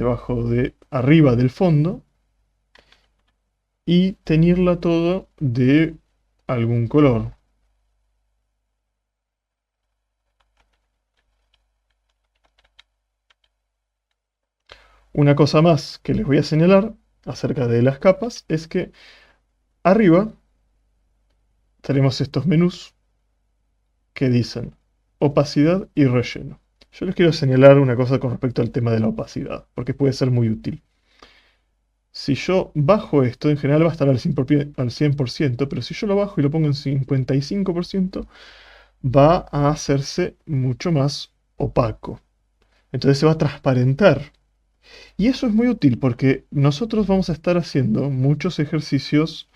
arriba del fondo y teñirla todo de algún color. Una cosa más que les voy a señalar acerca de las capas es que arriba tenemos estos menús que dicen opacidad y relleno. Yo les quiero señalar una cosa con respecto al tema de la opacidad, porque puede ser muy útil. Si yo bajo esto, en general va a estar al 100%, pero si yo lo bajo y lo pongo en 55%, va a hacerse mucho más opaco. Entonces se va a transparentar. Y eso es muy útil porque nosotros vamos a estar haciendo muchos ejercicios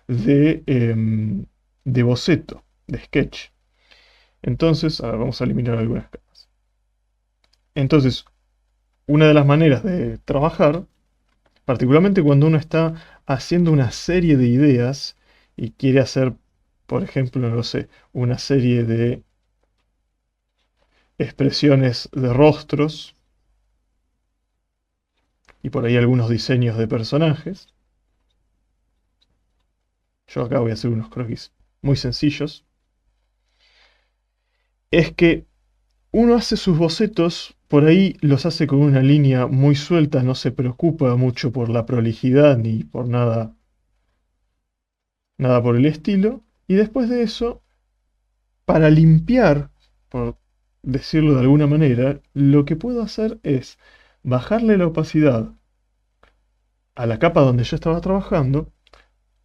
de boceto, de sketch. Entonces, ahora vamos a eliminar algunas capas. Entonces, una de las maneras de trabajar, particularmente cuando uno está haciendo una serie de ideas y quiere hacer, por ejemplo, no sé, una serie de expresiones de rostros y por ahí algunos diseños de personajes. Yo acá voy a hacer unos croquis muy sencillos. Es que uno hace sus bocetos, por ahí los hace con una línea muy suelta, no se preocupa mucho por la prolijidad ni por nada, nada por el estilo. Y después de eso, Para limpiar, por decirlo de alguna manera, lo que puedo hacer es bajarle la opacidad a la capa donde yo estaba trabajando,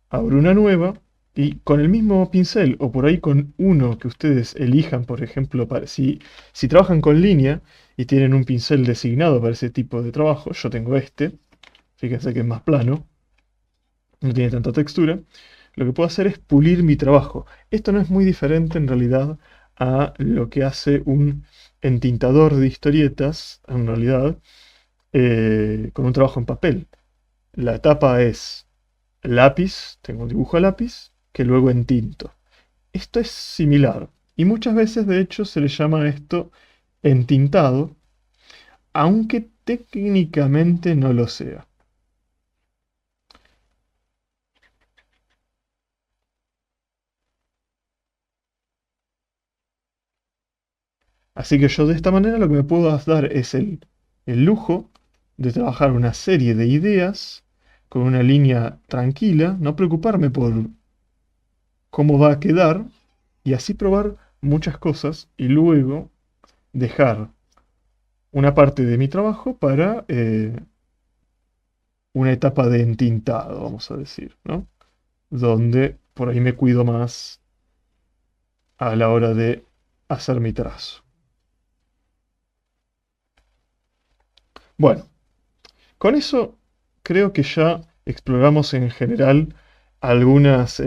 abro una nueva y con el mismo pincel o por ahí con uno que ustedes elijan, por ejemplo, si trabajan con línea y tienen un pincel designado para ese tipo de trabajo, yo tengo este, fíjense que es más plano, no tiene tanta textura, lo que puedo hacer es pulir mi trabajo. Esto no es muy diferente en realidad a lo que hace un entintador de historietas, en realidad, con un trabajo en papel. La etapa es lápiz, tengo un dibujo a lápiz, que luego entinto. Esto es similar, y muchas veces de hecho se le llama a esto entintado, aunque técnicamente no lo sea. Así que yo de esta manera lo que me puedo dar es el lujo de trabajar una serie de ideas con una línea tranquila, no preocuparme por cómo va a quedar y así probar muchas cosas y luego dejar una parte de mi trabajo para una etapa de entintado, vamos a decir, ¿no? Donde por ahí me cuido más a la hora de hacer mi trazo. Bueno, con eso creo que ya exploramos en general algunas,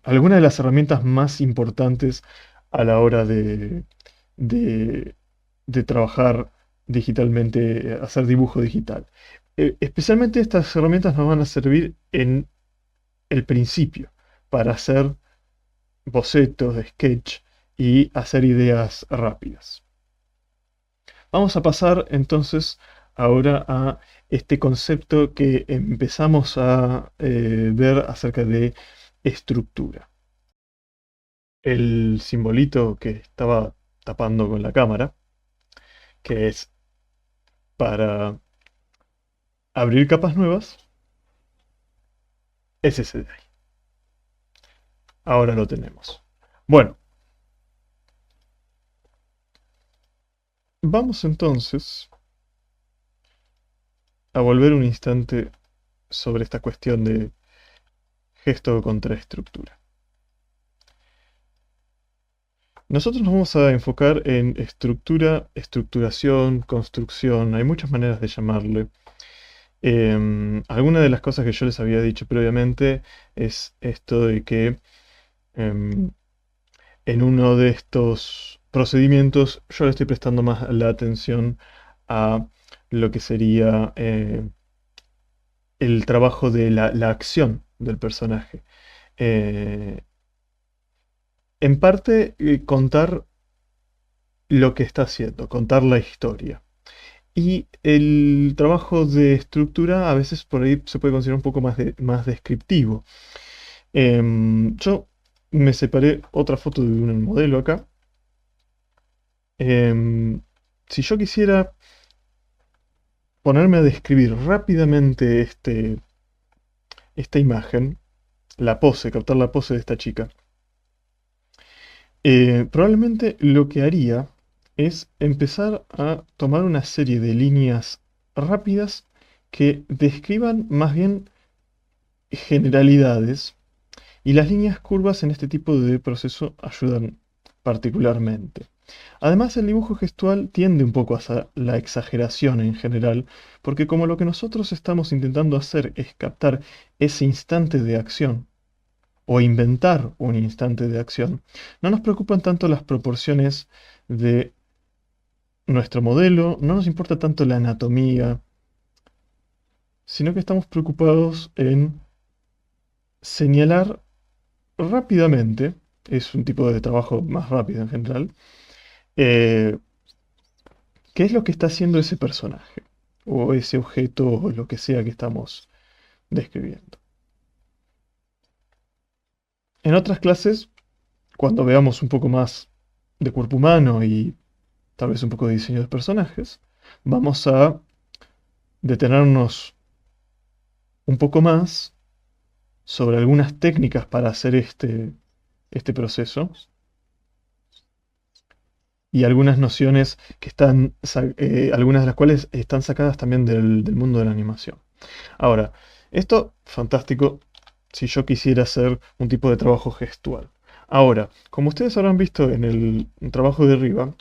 algunas de las herramientas más importantes a la hora de, de trabajar digitalmente, hacer dibujo digital. Especialmente estas herramientas nos van a servir en el principio para hacer bocetos de sketch y hacer ideas rápidas. Vamos a pasar entonces ahora a este concepto que empezamos a ver acerca de estructura. El simbolito que estaba tapando con la cámara, que es para abrir capas nuevas, es ese de ahí. Ahora lo tenemos. Bueno, vamos entonces a volver un instante sobre esta cuestión de gesto contra estructura. Nosotros nos vamos a enfocar en estructura, estructuración, construcción, hay muchas maneras de llamarle. Alguna de las cosas que yo les había dicho previamente es esto de que em, en uno de estos procedimientos yo le estoy prestando más la atención a lo que sería el trabajo de la acción del personaje. Eh, en parte, contar lo que está haciendo, contar la historia. Y el trabajo de estructura a veces por ahí se puede considerar un poco más descriptivo. Yo me separé otra foto de un modelo acá. Em, si yo quisiera ponerme a describir rápidamente esta imagen, la pose, captar la pose de esta chica, probablemente lo que haría es empezar a tomar una serie de líneas rápidas que describan más bien generalidades y las líneas curvas en este tipo de proceso ayudan particularmente. Además, el dibujo gestual tiende un poco hacia la exageración en general, porque como lo que nosotros estamos intentando hacer es captar ese instante de acción, o inventar un instante de acción, no nos preocupan tanto las proporciones de nuestro modelo, no nos importa tanto la anatomía, sino que estamos preocupados en señalar rápidamente, es un tipo de trabajo más rápido en general, eh, qué es lo que está haciendo ese personaje, o ese objeto, o lo que sea que estamos describiendo. En otras clases, cuando veamos un poco más de cuerpo humano y tal vez un poco de diseño de personajes, vamos a detenernos un poco más sobre algunas técnicas para hacer este proceso y algunas nociones que están, algunas de las cuales están sacadas también del mundo de la animación. Ahora, esto fantástico si yo quisiera hacer un tipo de trabajo gestual. Ahora, como ustedes habrán visto en el trabajo de arriba,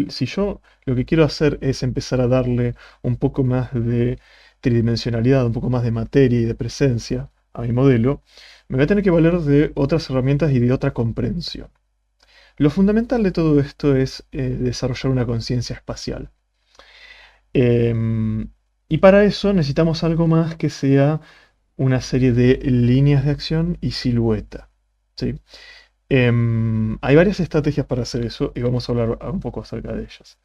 si yo lo que quiero hacer es empezar a darle un poco más de tridimensionalidad, un poco más de materia y de presencia a mi modelo, me voy a tener que valer de otras herramientas y de otra comprensión. Lo fundamental de todo esto es desarrollar una conciencia espacial. Em, y para eso necesitamos algo más que sea una serie de líneas de acción y silueta. ¿Sí? Hay varias estrategias para hacer eso y vamos a hablar un poco acerca de ellas.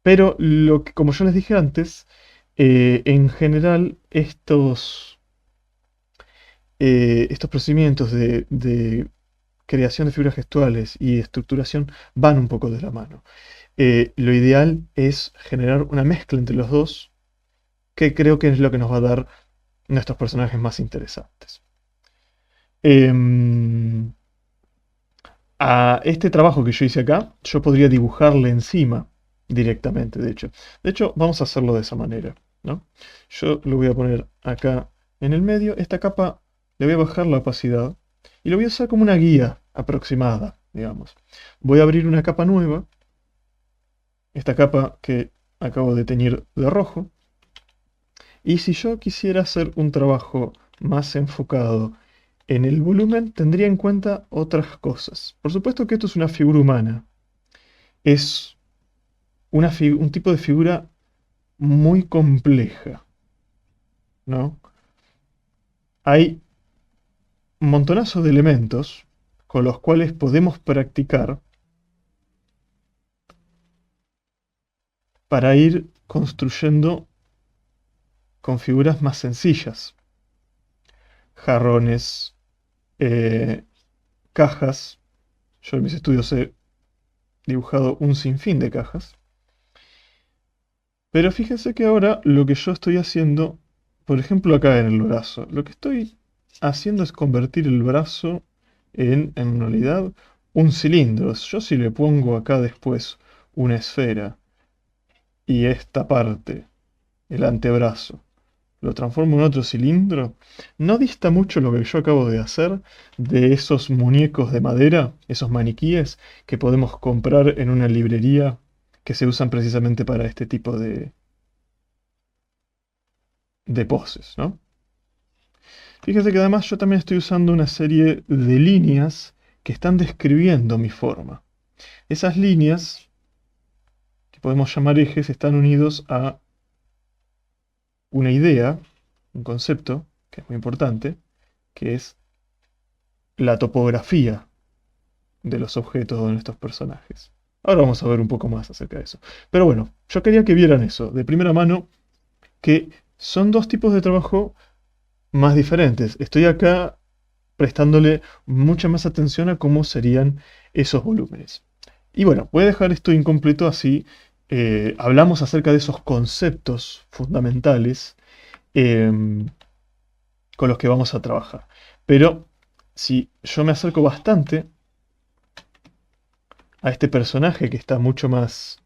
Pero como yo les dije antes, en general estos procedimientos de creación de figuras gestuales y estructuración van un poco de la mano. Lo ideal es generar una mezcla entre los dos, que creo que es lo que nos va a dar nuestros personajes más interesantes. Em, a este trabajo que yo hice acá, yo podría dibujarle encima directamente, de hecho. De hecho, vamos a hacerlo de esa manera, ¿no? Yo lo voy a poner acá en el medio. Esta capa le voy a bajar la opacidad y lo voy a usar como una guía aproximada, digamos. Voy a abrir una capa nueva, esta capa que acabo de teñir de rojo. Y si yo quisiera hacer un trabajo más enfocado en el volumen, tendría en cuenta otras cosas. Por supuesto que esto es una figura humana. Es un tipo de figura muy compleja, ¿no? Hay un montonazo de elementos con los cuales podemos practicar para ir construyendo con figuras más sencillas. Jarrones, eh, cajas. Yo en mis estudios he dibujado un sinfín de cajas. Pero fíjense que ahora lo que yo estoy haciendo, por ejemplo acá en el brazo, lo que estoy haciendo es convertir el brazo en realidad un cilindro. Yo si le pongo acá después una esfera y esta parte, el antebrazo, lo transformo en otro cilindro, no dista mucho lo que yo acabo de hacer de esos muñecos de madera, esos maniquíes que podemos comprar en una librería que se usan precisamente para este tipo de poses, ¿no? Fíjese que además yo también estoy usando una serie de líneas que están describiendo mi forma. Esas líneas, que podemos llamar ejes, están unidos a una idea, un concepto, que es muy importante, que es la topografía de los objetos de nuestros personajes. Ahora vamos a ver un poco más acerca de eso. Pero bueno, yo quería que vieran eso, de primera mano, que son dos tipos de trabajo más diferentes. Estoy acá prestándole mucha más atención a cómo serían esos volúmenes. Y bueno, voy a dejar esto incompleto así. Hablamos acerca de esos conceptos fundamentales con los que vamos a trabajar. Pero si yo me acerco bastante a este personaje que está mucho más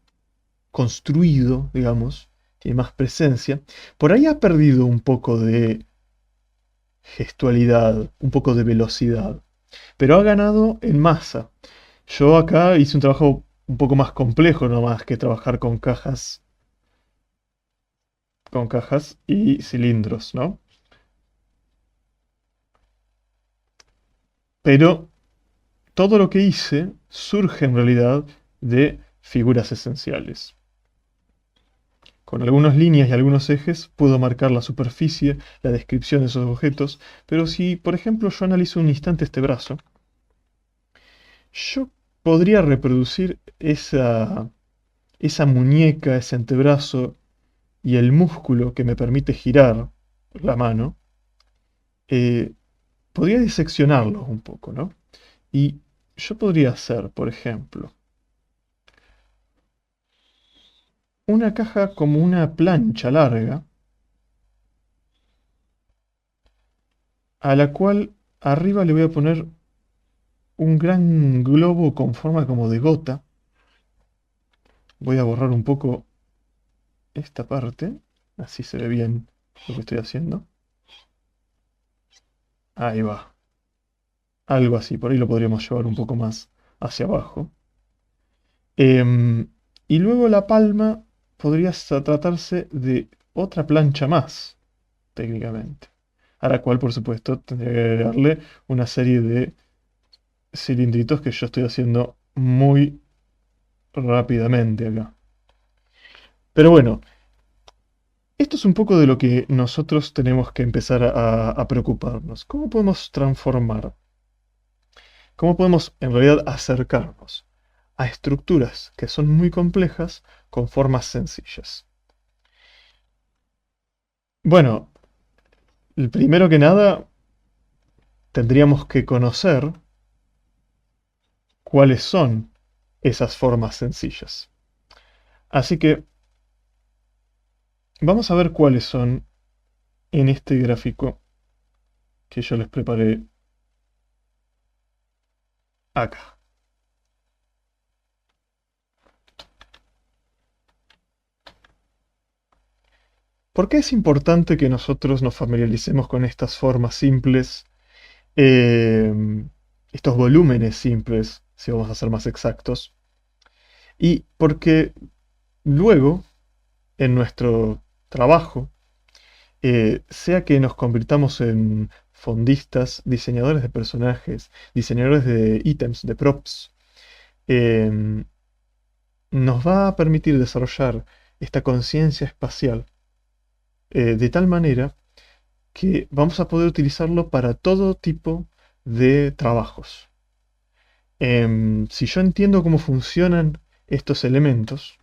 construido, digamos, tiene más presencia, por ahí ha perdido un poco de gestualidad, un poco de velocidad, pero ha ganado en masa. Yo acá hice un trabajo un poco más complejo, no más que trabajar con cajas y cilindros, ¿no? Pero todo lo que hice surge en realidad de figuras esenciales. Con algunas líneas y algunos ejes puedo marcar la superficie, la descripción de esos objetos, pero si, por ejemplo, yo analizo un instante este brazo, yo podría reproducir esa muñeca, ese antebrazo y el músculo que me permite girar la mano, eh, podría diseccionarlos un poco, ¿no? Y yo podría hacer, por ejemplo, una caja como una plancha larga, a la cual arriba le voy a poner un gran globo con forma como de gota. Voy a borrar un poco esta parte, así se ve bien lo que estoy haciendo. Ahí va, algo así, por ahí lo podríamos llevar un poco más hacia abajo. Em, y luego la palma podría tratarse de otra plancha más, técnicamente. A la cual, por supuesto, tendría que agregarle una serie de cilindritos que yo estoy haciendo muy rápidamente acá. Pero bueno, esto es un poco de lo que nosotros tenemos que empezar a preocuparnos. ¿Cómo podemos transformar? ¿Cómo podemos en realidad acercarnos a estructuras que son muy complejas con formas sencillas? Bueno, el primero que nada tendríamos que conocer cuáles son esas formas sencillas. Así que vamos a ver cuáles son en este gráfico que yo les preparé acá. ¿Por qué es importante que nosotros nos familiaricemos con estas formas simples, eh, estos volúmenes simples, si vamos a ser más exactos? Y porque luego, en nuestro trabajo, sea que nos convirtamos en fondistas, diseñadores de personajes, diseñadores de ítems, de props, eh, nos va a permitir desarrollar esta conciencia espacial de tal manera que vamos a poder utilizarlo para todo tipo de trabajos. Si yo entiendo cómo funcionan estos elementos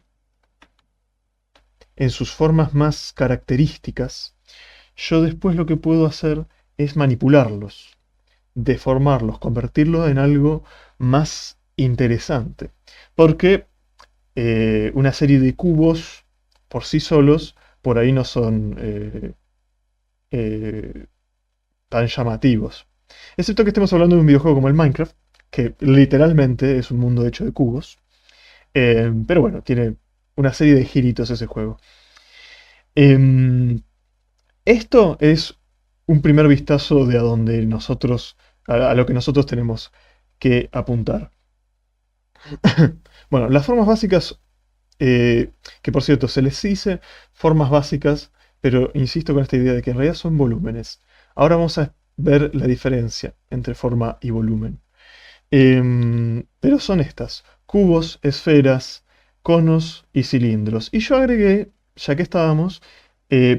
en sus formas más características, yo después lo que puedo hacer es manipularlos, deformarlos, convertirlos en algo más interesante. Porque una serie de cubos por sí solos por ahí no son eh, tan llamativos. Excepto que estemos hablando de un videojuego como el Minecraft, que literalmente es un mundo hecho de cubos. Pero bueno, tiene una serie de giritos ese juego. Em, Esto es un primer vistazo de a donde nosotros, a lo que nosotros tenemos que apuntar. Bueno, las formas básicas, que por cierto, se les dice formas básicas, pero insisto con esta idea de que en realidad son volúmenes. Ahora vamos a ver la diferencia entre forma y volumen. Pero son estas, cubos, esferas, conos y cilindros. Y yo agregué, ya que estábamos,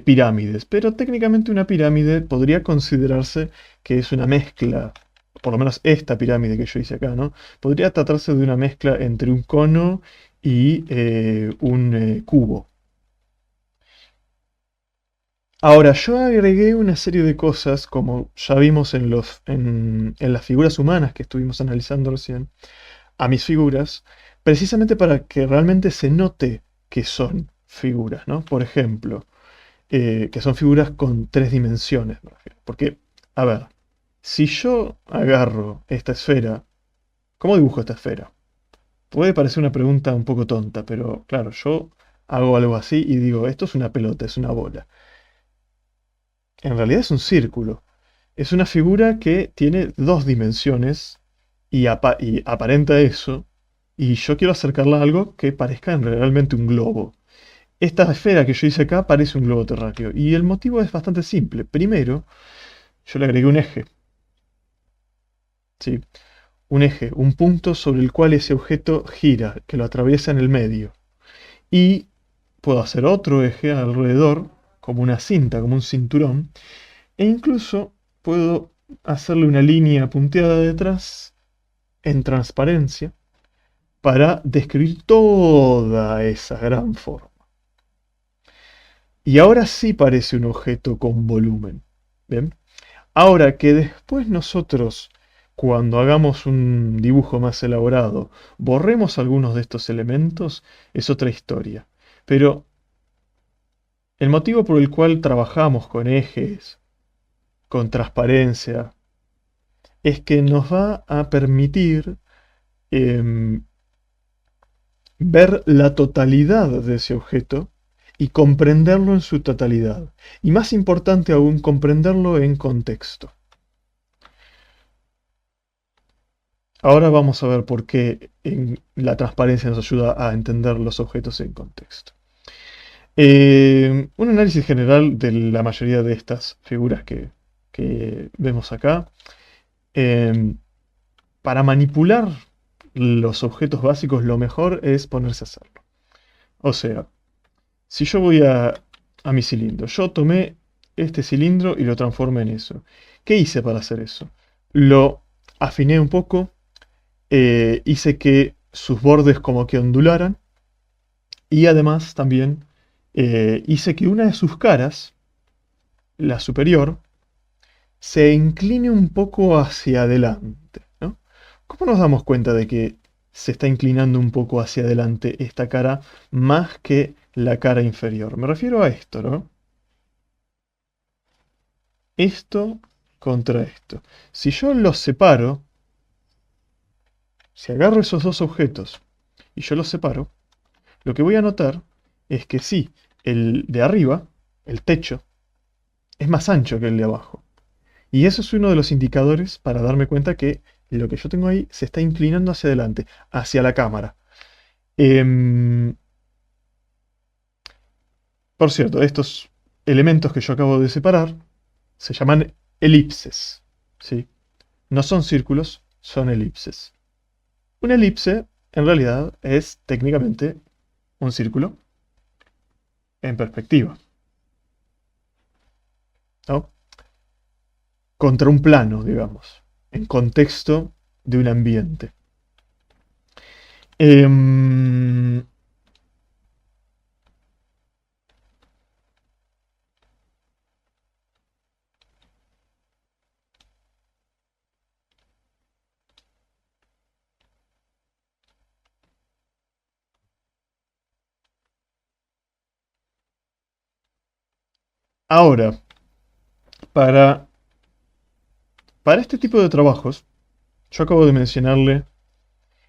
pirámides. Pero técnicamente una pirámide podría considerarse que es una mezcla, por lo menos esta pirámide que yo hice acá, ¿no? Podría tratarse de una mezcla entre un cono y un cubo. Ahora, yo agregué una serie de cosas, como ya vimos en las figuras humanas que estuvimos analizando recién, a mis figuras, precisamente para que realmente se note que son figuras, ¿no? Por ejemplo, que son figuras con tres dimensiones, me refiero. Porque, a ver, si yo agarro esta esfera, ¿cómo dibujo esta esfera? Puede parecer una pregunta un poco tonta, pero claro, yo hago algo así y digo, esto es una pelota, es una bola. En realidad es un círculo. Es una figura que tiene dos dimensiones y aparenta eso, y yo quiero acercarla a algo que parezca realmente un globo. Esta esfera que yo hice acá parece un globo terráqueo, y el motivo es bastante simple. Primero, yo le agregué un eje, ¿sí? Un eje, un punto sobre el cual ese objeto gira, que lo atraviesa en el medio. Y puedo hacer otro eje alrededor, como una cinta, como un cinturón, e incluso puedo hacerle una línea punteada detrás en transparencia para describir toda esa gran forma. Y ahora sí parece un objeto con volumen. ¿Bien? Ahora que después nosotros, cuando hagamos un dibujo más elaborado, borremos algunos de estos elementos, es otra historia. Pero el motivo por el cual trabajamos con ejes, con transparencia, es que nos va a permitir em, ver la totalidad de ese objeto y comprenderlo en su totalidad. Y más importante aún, comprenderlo en contexto. Ahora vamos a ver por qué la transparencia nos ayuda a entender los objetos en contexto. Un análisis general de la mayoría de estas figuras que vemos acá. eh, para manipular los objetos básicos, lo mejor es ponerse a hacerlo. O sea, si yo voy a mi cilindro, yo tomé este cilindro y lo transformé en eso. ¿Qué hice para hacer eso? Lo afiné un poco, hice que sus bordes como que ondularan y además también hice que una de sus caras, la superior, se incline un poco hacia adelante, ¿no? ¿Cómo nos damos cuenta de que se está inclinando un poco hacia adelante esta cara más que la cara inferior? Me refiero a esto, ¿no? Esto contra esto. Si yo los separo, si agarro esos dos objetos y yo los separo, lo que voy a notar es que sí, el de arriba, el techo, es más ancho que el de abajo. Y eso es uno de los indicadores para darme cuenta que lo que yo tengo ahí se está inclinando hacia adelante, hacia la cámara. Em, por cierto, estos elementos que yo acabo de separar se llaman elipses, ¿sí? No son círculos, son elipses. Una elipse, en realidad, es técnicamente un círculo en perspectiva, ¿no? Contra un plano, digamos, en contexto de un ambiente. Em, ahora, para, para este tipo de trabajos, yo acabo de mencionarle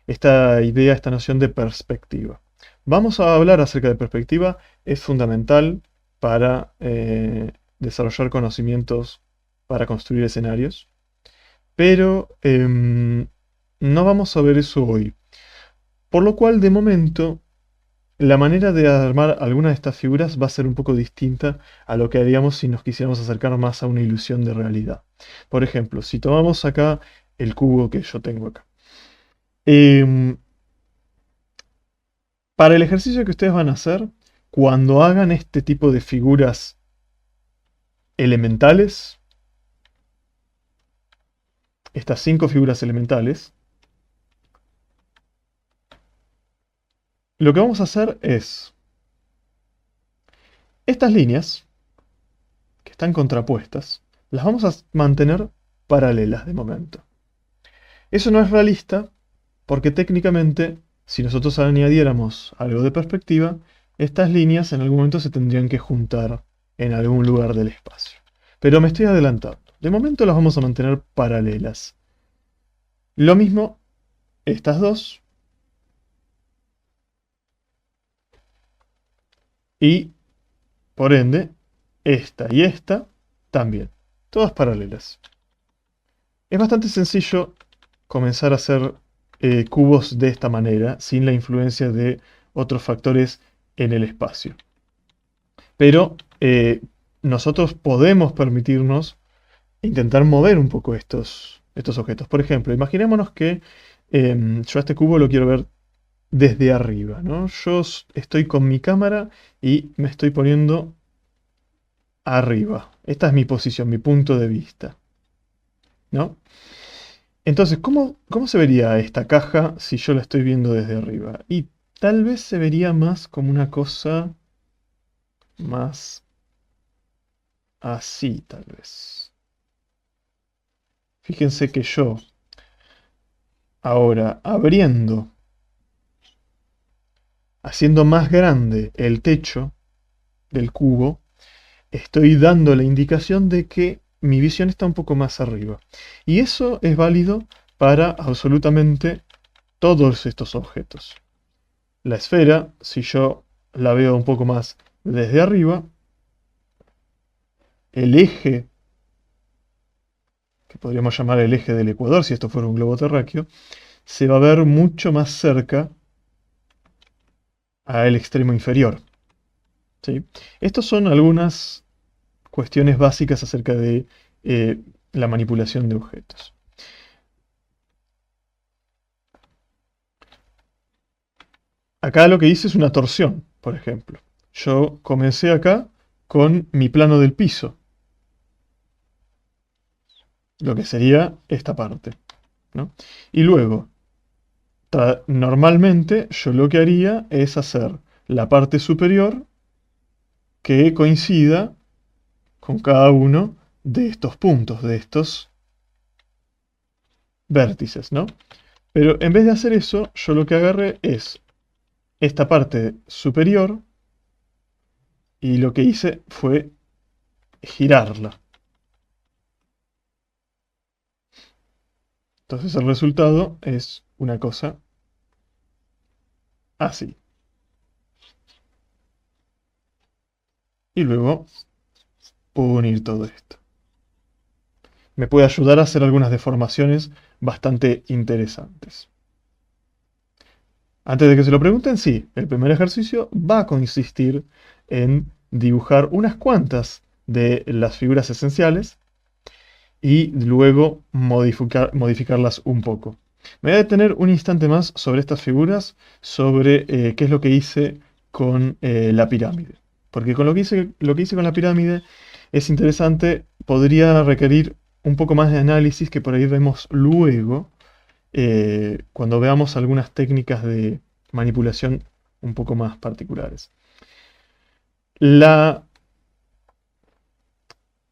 esta idea, esta noción de perspectiva. Vamos a hablar acerca de perspectiva, es fundamental para desarrollar conocimientos para construir escenarios, pero no vamos a ver eso hoy. Por lo cual, de momento, la manera de armar alguna de estas figuras va a ser un poco distinta a lo que haríamos si nos quisiéramos acercar más a una ilusión de realidad. Por ejemplo, si tomamos acá el cubo que yo tengo acá. Em, para el ejercicio que ustedes van a hacer, cuando hagan este tipo de figuras elementales, estas 5 figuras elementales, lo que vamos a hacer es estas líneas, que están contrapuestas, las vamos a mantener paralelas de momento. Eso no es realista porque técnicamente, si nosotros añadiéramos algo de perspectiva, estas líneas en algún momento se tendrían que juntar en algún lugar del espacio. Pero me estoy adelantando. De momento las vamos a mantener paralelas. Lo mismo estas dos y, por ende, esta y esta también. Todas paralelas. Es bastante sencillo comenzar a hacer cubos de esta manera, sin la influencia de otros factores en el espacio. Pero nosotros podemos permitirnos intentar mover un poco estos objetos. Por ejemplo, imaginémonos que yo a este cubo lo quiero ver desde arriba, ¿no? Yo estoy con mi cámara y me estoy poniendo arriba. Esta es mi posición, mi punto de vista, ¿no? Entonces, ¿cómo se vería esta caja si yo la estoy viendo desde arriba? Y tal vez se vería más como una cosa más así, tal vez. Fíjense que yo, ahora abriendo, haciendo más grande el techo del cubo, estoy dando la indicación de que mi visión está un poco más arriba. Y eso es válido para absolutamente todos estos objetos. La esfera, si yo la veo un poco más desde arriba, el eje, que podríamos llamar el eje del ecuador si esto fuera un globo terráqueo, se va a ver mucho más cerca al extremo inferior. ¿Sí? Estas son algunas cuestiones básicas acerca de la manipulación de objetos. Acá lo que hice es una torsión, por ejemplo. Yo comencé acá con mi plano del piso, lo que sería esta parte, ¿no? Y luego, normalmente yo lo que haría es hacer la parte superior que coincida con cada uno de estos puntos, de estos vértices, ¿no? Pero en vez de hacer eso, yo lo que agarré es esta parte superior y lo que hice fue girarla. Entonces el resultado es una cosa así. Y luego puedo unir todo esto. Me puede ayudar a hacer algunas deformaciones bastante interesantes. Antes de que se lo pregunten, sí, el primer ejercicio va a consistir en dibujar unas cuantas de las figuras esenciales y luego modificarlas un poco. Me voy a detener un instante más sobre estas figuras, sobre qué es lo que hice con la pirámide. Porque con lo que hice con la pirámide es interesante, podría requerir un poco más de análisis que por ahí vemos luego, cuando veamos algunas técnicas de manipulación un poco más particulares.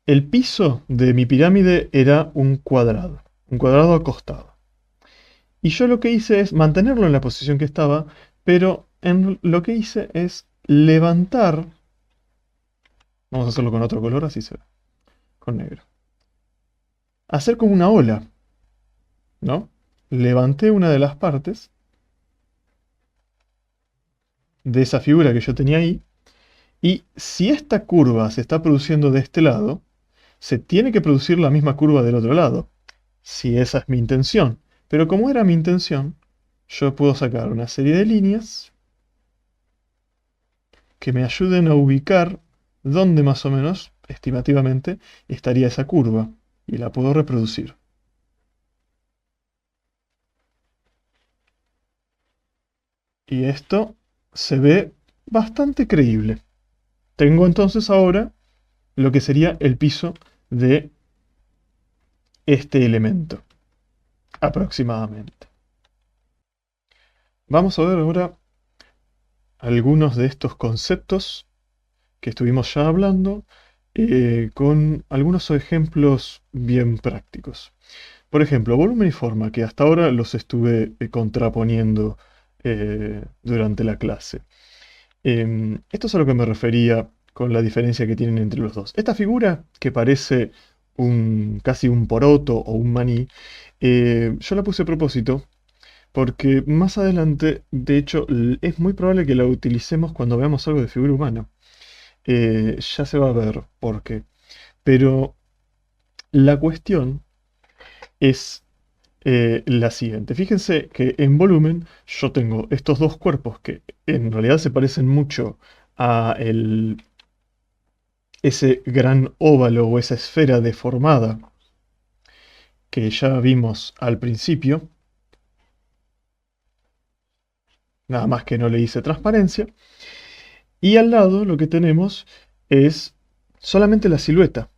El piso de mi pirámide era un cuadrado acostado. Y yo lo que hice es mantenerlo en la posición que estaba, pero lo que hice es levantar, vamos a hacerlo con otro color, así se ve, con negro. Hacer como una ola, ¿no? Levanté una de las partes de esa figura que yo tenía ahí, y si esta curva se está produciendo de este lado, se tiene que producir la misma curva del otro lado, si esa es mi intención. Pero como era mi intención, yo puedo sacar una serie de líneas que me ayuden a ubicar dónde más o menos, estimativamente, estaría esa curva, y la puedo reproducir. Y esto se ve bastante creíble. Tengo entonces ahora lo que sería el piso de este elemento, aproximadamente. Vamos a ver ahora algunos de estos conceptos que estuvimos ya hablando, con algunos ejemplos bien prácticos. Por ejemplo, volumen y forma, que hasta ahora los estuve contraponiendo durante la clase. Esto es a lo que me refería con la diferencia que tienen entre los dos. Esta figura, que parece casi un poroto o un maní, yo la puse a propósito porque más adelante, de hecho, es muy probable que la utilicemos cuando veamos algo de figura humana. Ya se va a ver por qué. Pero la cuestión es la siguiente. Fíjense que en volumen yo tengo estos dos cuerpos que en realidad se parecen mucho a ese gran óvalo o esa esfera deformada que ya vimos al principio. Nada más que no le hice transparencia. Y al lado lo que tenemos es solamente la silueta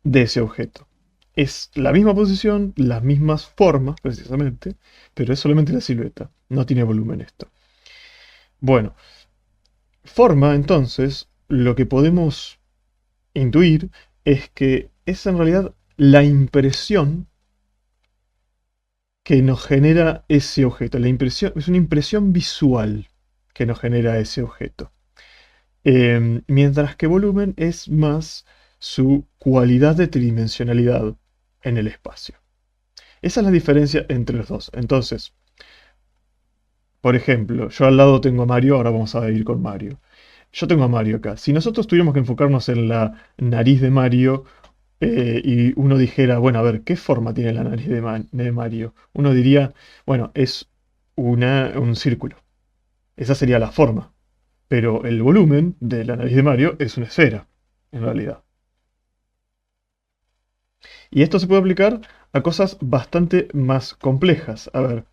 de ese objeto. Es la misma posición, las mismas formas, precisamente, pero es solamente la silueta. No tiene volumen esto. Bueno, forma, entonces, lo que podemos intuir es que es en realidad la impresión que nos genera ese objeto. La impresión, es una impresión visual que nos genera ese objeto. Mientras que volumen es más su cualidad de tridimensionalidad en el espacio. Esa es la diferencia entre los dos. Entonces, por ejemplo, yo al lado tengo a Mario, ahora vamos a ir con Mario. Yo tengo a Mario acá. Si nosotros tuviéramos que enfocarnos en la nariz de Mario y uno dijera, bueno, a ver, ¿qué forma tiene la nariz de Mario? Uno diría, bueno, es un círculo. Esa sería la forma. Pero el volumen de la nariz de Mario es una esfera, en realidad. Y esto se puede aplicar a cosas bastante más complejas. A ver,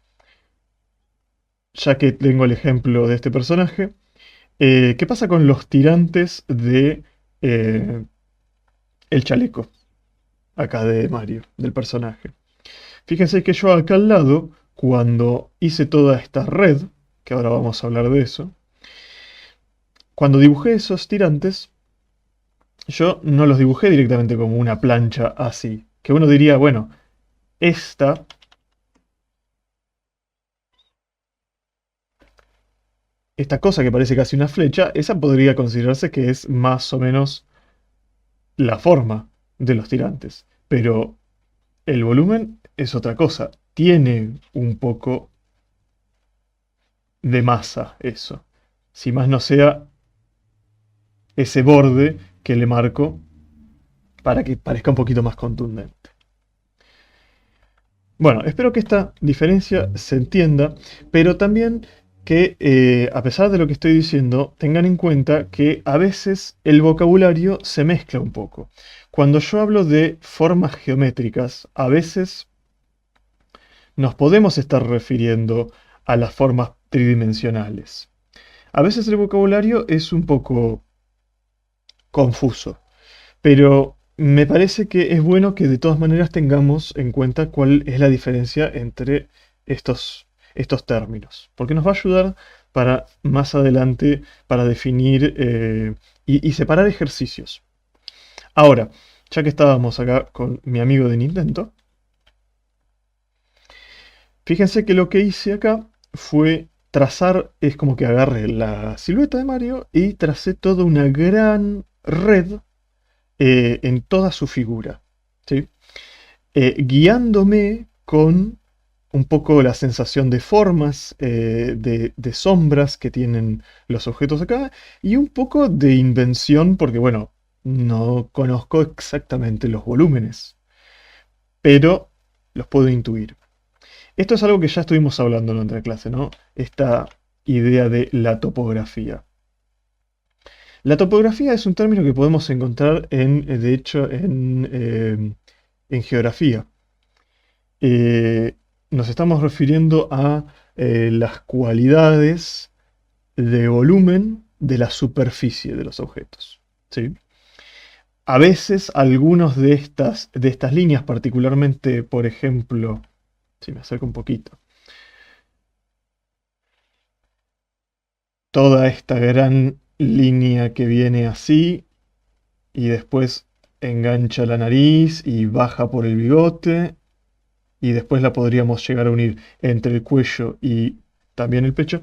ya que tengo el ejemplo de este personaje, ¿qué pasa con los tirantes de el chaleco? Acá de Mario, del personaje. Fíjense que yo acá al lado, cuando hice toda esta red, que ahora vamos a hablar de eso, cuando dibujé esos tirantes, yo no los dibujé directamente como una plancha así. Que uno diría, bueno, esta, esta cosa que parece casi una flecha, esa podría considerarse que es más o menos la forma de los tirantes. Pero el volumen es otra cosa. Tiene un poco de masa eso. Si más no sea ese borde que le marco para que parezca un poquito más contundente. Bueno, espero que esta diferencia se entienda, pero también que a pesar de lo que estoy diciendo, tengan en cuenta que a veces el vocabulario se mezcla un poco. Cuando yo hablo de formas geométricas, a veces nos podemos estar refiriendo a las formas tridimensionales. A veces el vocabulario es un poco confuso, pero me parece que es bueno que de todas maneras tengamos en cuenta cuál es la diferencia entre estos términos, porque nos va a ayudar para más adelante para definir y separar ejercicios. Ahora, ya que estábamos acá con mi amigo de Nintendo, fíjense que lo que hice acá fue trazar, es como que agarré la silueta de Mario y tracé toda una gran red en toda su figura, ¿sí? Guiándome con un poco la sensación de formas, de sombras que tienen los objetos acá, y un poco de invención, porque bueno, no conozco exactamente los volúmenes, pero los puedo intuir. Esto es algo que ya estuvimos hablando en otra clase, ¿no? Esta idea de la topografía. La topografía es un término que podemos encontrar de hecho, en geografía. Eh, Nos estamos refiriendo a las cualidades de volumen de la superficie de los objetos, ¿sí? A veces algunos de estas líneas, particularmente, por ejemplo, si me acerco un poquito, toda esta gran línea que viene así y después engancha la nariz y baja por el bigote y después la podríamos llegar a unir entre el cuello y también el pecho.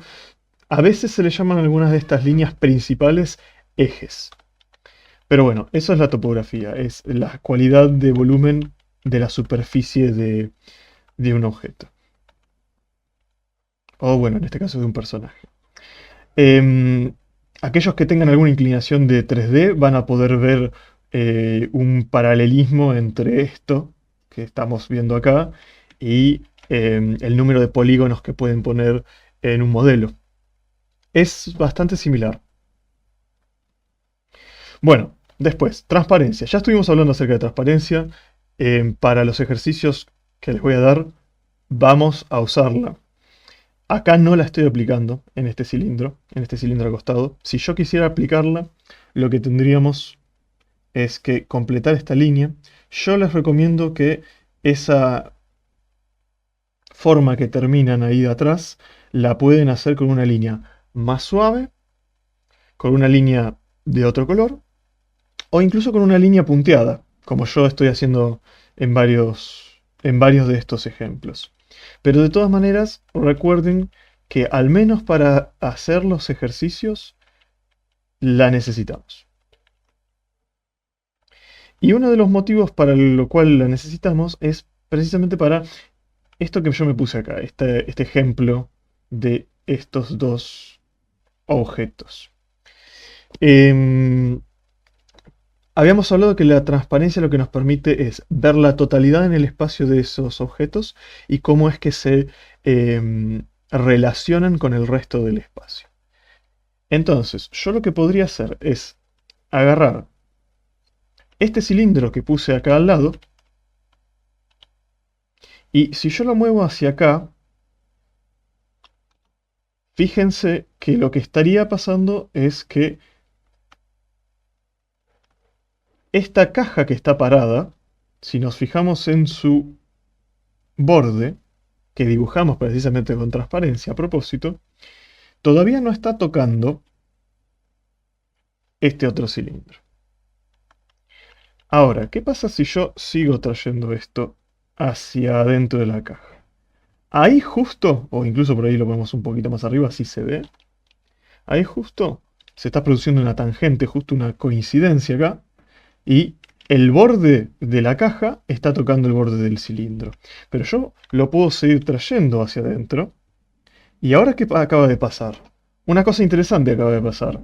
A veces se le llaman algunas de estas líneas principales ejes. Pero bueno, eso es la topografía, es la cualidad de volumen de la superficie de un objeto. O bueno, en este caso de un personaje. Em, Aquellos que tengan alguna inclinación de 3D van a poder ver un paralelismo entre esto que estamos viendo acá y el número de polígonos que pueden poner en un modelo. Es bastante similar. Bueno, después, transparencia. Ya estuvimos hablando acerca de transparencia. Para los ejercicios que les voy a dar, vamos a usarla. Acá no la estoy aplicando en este cilindro acostado. Si yo quisiera aplicarla, lo que tendríamos es que completar esta línea. Yo les recomiendo que esa forma que terminan ahí de atrás, la pueden hacer con una línea más suave, con una línea de otro color, o incluso con una línea punteada, como yo estoy haciendo en varios de estos ejemplos. Pero de todas maneras, recuerden que al menos para hacer los ejercicios, la necesitamos. Y uno de los motivos para lo cual la necesitamos es precisamente para esto que yo me puse acá, este ejemplo de estos dos objetos. Em, Habíamos hablado que la transparencia lo que nos permite es ver la totalidad en el espacio de esos objetos y cómo es que se relacionan con el resto del espacio. Entonces, yo lo que podría hacer es agarrar este cilindro que puse acá al lado y si yo lo muevo hacia acá, fíjense que lo que estaría pasando es que esta caja que está parada, si nos fijamos en su borde, que dibujamos precisamente con transparencia a propósito, todavía no está tocando este otro cilindro. Ahora, ¿qué pasa si yo sigo trayendo esto hacia adentro de la caja? Ahí justo, o incluso por ahí lo ponemos un poquito más arriba, así se ve. Ahí justo se está produciendo una tangente, justo una coincidencia acá, y el borde de la caja está tocando el borde del cilindro. Pero yo lo puedo seguir trayendo hacia adentro. ¿Y ahora qué acaba de pasar? Una cosa interesante acaba de pasar,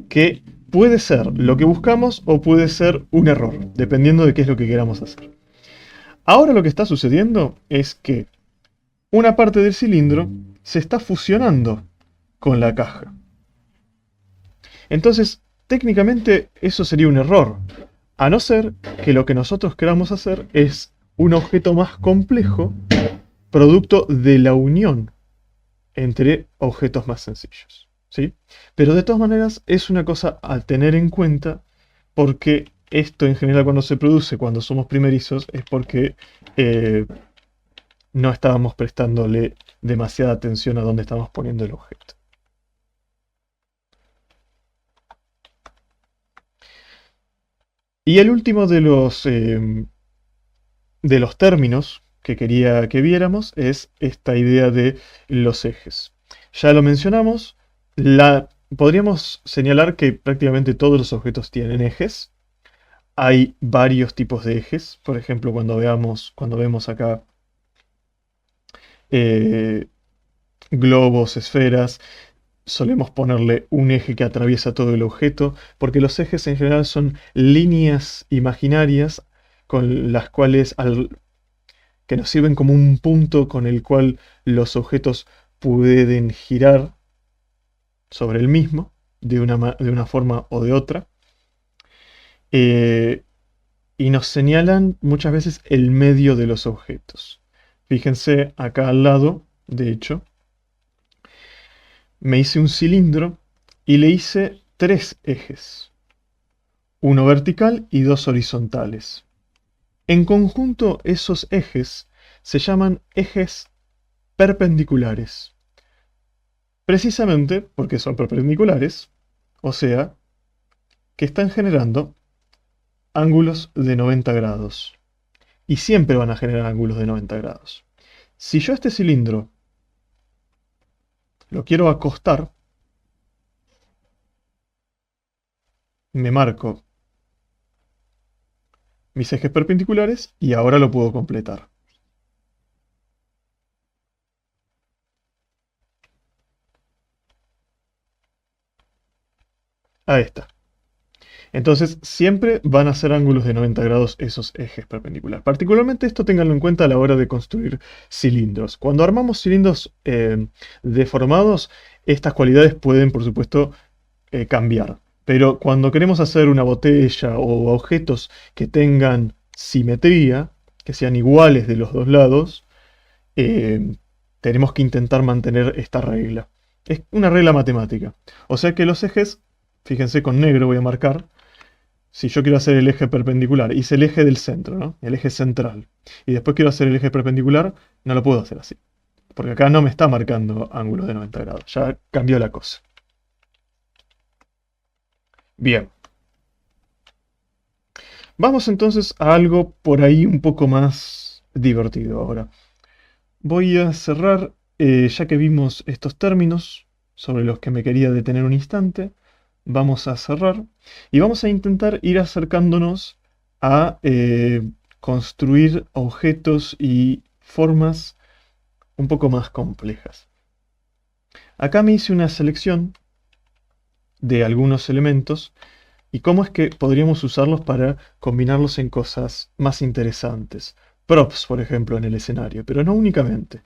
que puede ser lo que buscamos o puede ser un error, dependiendo de qué es lo que queramos hacer. Ahora lo que está sucediendo es que una parte del cilindro se está fusionando con la caja. Entonces, técnicamente eso sería un error, a no ser que lo que nosotros queramos hacer es un objeto más complejo, producto de la unión entre objetos más sencillos, ¿sí? Pero de todas maneras es una cosa a tener en cuenta porque esto en general cuando se produce, cuando somos primerizos, es porque no estábamos prestándole demasiada atención a dónde estamos poniendo el objeto. Y el último de los términos que quería que viéramos es esta idea de los ejes. Ya lo mencionamos, podríamos señalar que prácticamente todos los objetos tienen ejes. Hay varios tipos de ejes, por ejemplo, cuando vemos acá eh, globos, esferas, solemos ponerle un eje que atraviesa todo el objeto, porque los ejes en general son líneas imaginarias con las cuales que nos sirven como un punto con el cual los objetos pueden girar sobre el mismo de una forma o de otra. Eh, y nos señalan muchas veces el medio de los objetos. Fíjense acá al lado, de hecho, me hice un cilindro y le hice tres ejes, uno vertical y dos horizontales. En conjunto, esos ejes se llaman ejes perpendiculares. Precisamente porque son perpendiculares, o sea, que están generando ángulos de 90 grados. Y siempre van a generar ángulos de 90 grados. Si yo este cilindro lo quiero acostar, me marco mis ejes perpendiculares y ahora lo puedo completar. Ahí está. Entonces siempre van a ser ángulos de 90 grados esos ejes perpendiculares. Particularmente esto ténganlo en cuenta a la hora de construir cilindros. Cuando armamos cilindros deformados, estas cualidades pueden, por supuesto, cambiar. Pero cuando queremos hacer una botella o objetos que tengan simetría, que sean iguales de los dos lados, tenemos que intentar mantener esta regla. Es una regla matemática. O sea que los ejes, fíjense con negro voy a marcar, si yo quiero hacer el eje perpendicular, hice el eje del centro, ¿no? El eje central. Y después quiero hacer el eje perpendicular, no lo puedo hacer así. Porque acá no me está marcando ángulos de 90 grados. Ya cambió la cosa. Bien. Vamos entonces a algo por ahí un poco más divertido ahora. Voy a cerrar, ya que vimos estos términos sobre los que me quería detener un instante, vamos a cerrar y vamos a intentar ir acercándonos a construir objetos y formas un poco más complejas. Acá me hice una selección de algunos elementos y cómo es que podríamos usarlos para combinarlos en cosas más interesantes. Props, por ejemplo, en el escenario, pero no únicamente.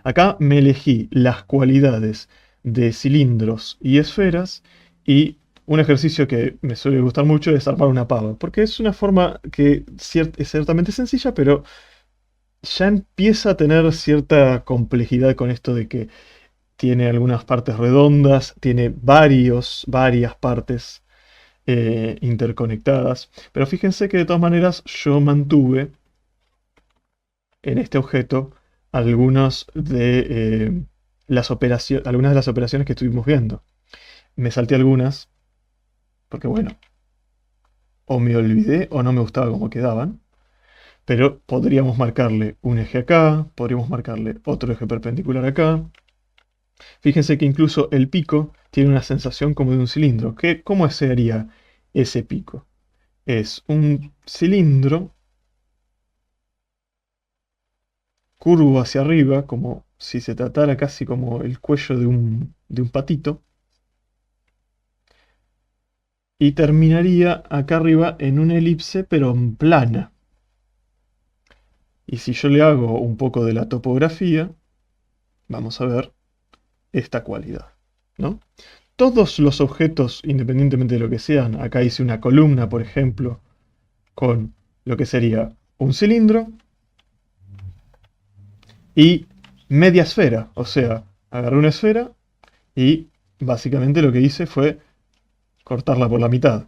Acá me elegí las cualidades de cilindros y esferas y un ejercicio que me suele gustar mucho es armar una pava, porque es una forma que es ciertamente sencilla, pero ya empieza a tener cierta complejidad con esto de que tiene algunas partes redondas, tiene varias partes interconectadas. Pero fíjense que de todas maneras yo mantuve en este objeto algunas de las operaciones que estuvimos viendo. Me salté algunas, porque bueno, o me olvidé o no me gustaba cómo quedaban. Pero podríamos marcarle un eje acá, podríamos marcarle otro eje perpendicular acá. Fíjense que incluso el pico tiene una sensación como de un cilindro. ¿Cómo sería ese pico? Es un cilindro curvo hacia arriba, como si se tratara casi como el cuello de un patito, y terminaría acá arriba en una elipse, pero en plana. Y si yo le hago un poco de la topografía, vamos a ver esta cualidad, ¿no? Todos los objetos, independientemente de lo que sean, acá hice una columna, por ejemplo, con lo que sería un cilindro y media esfera. O sea, agarré una esfera y básicamente lo que hice fue cortarla por la mitad.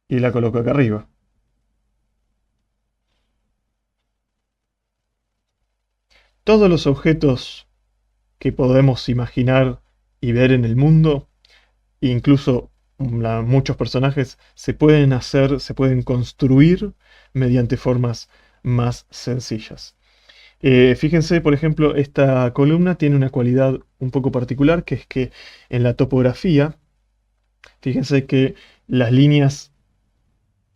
Y la coloco acá arriba. Todos los objetos que podemos imaginar y ver en el mundo, incluso muchos personajes, se pueden construir mediante formas más sencillas. Fíjense, por ejemplo, esta columna tiene una cualidad un poco particular, que es que en la topografía, fíjense que las líneas,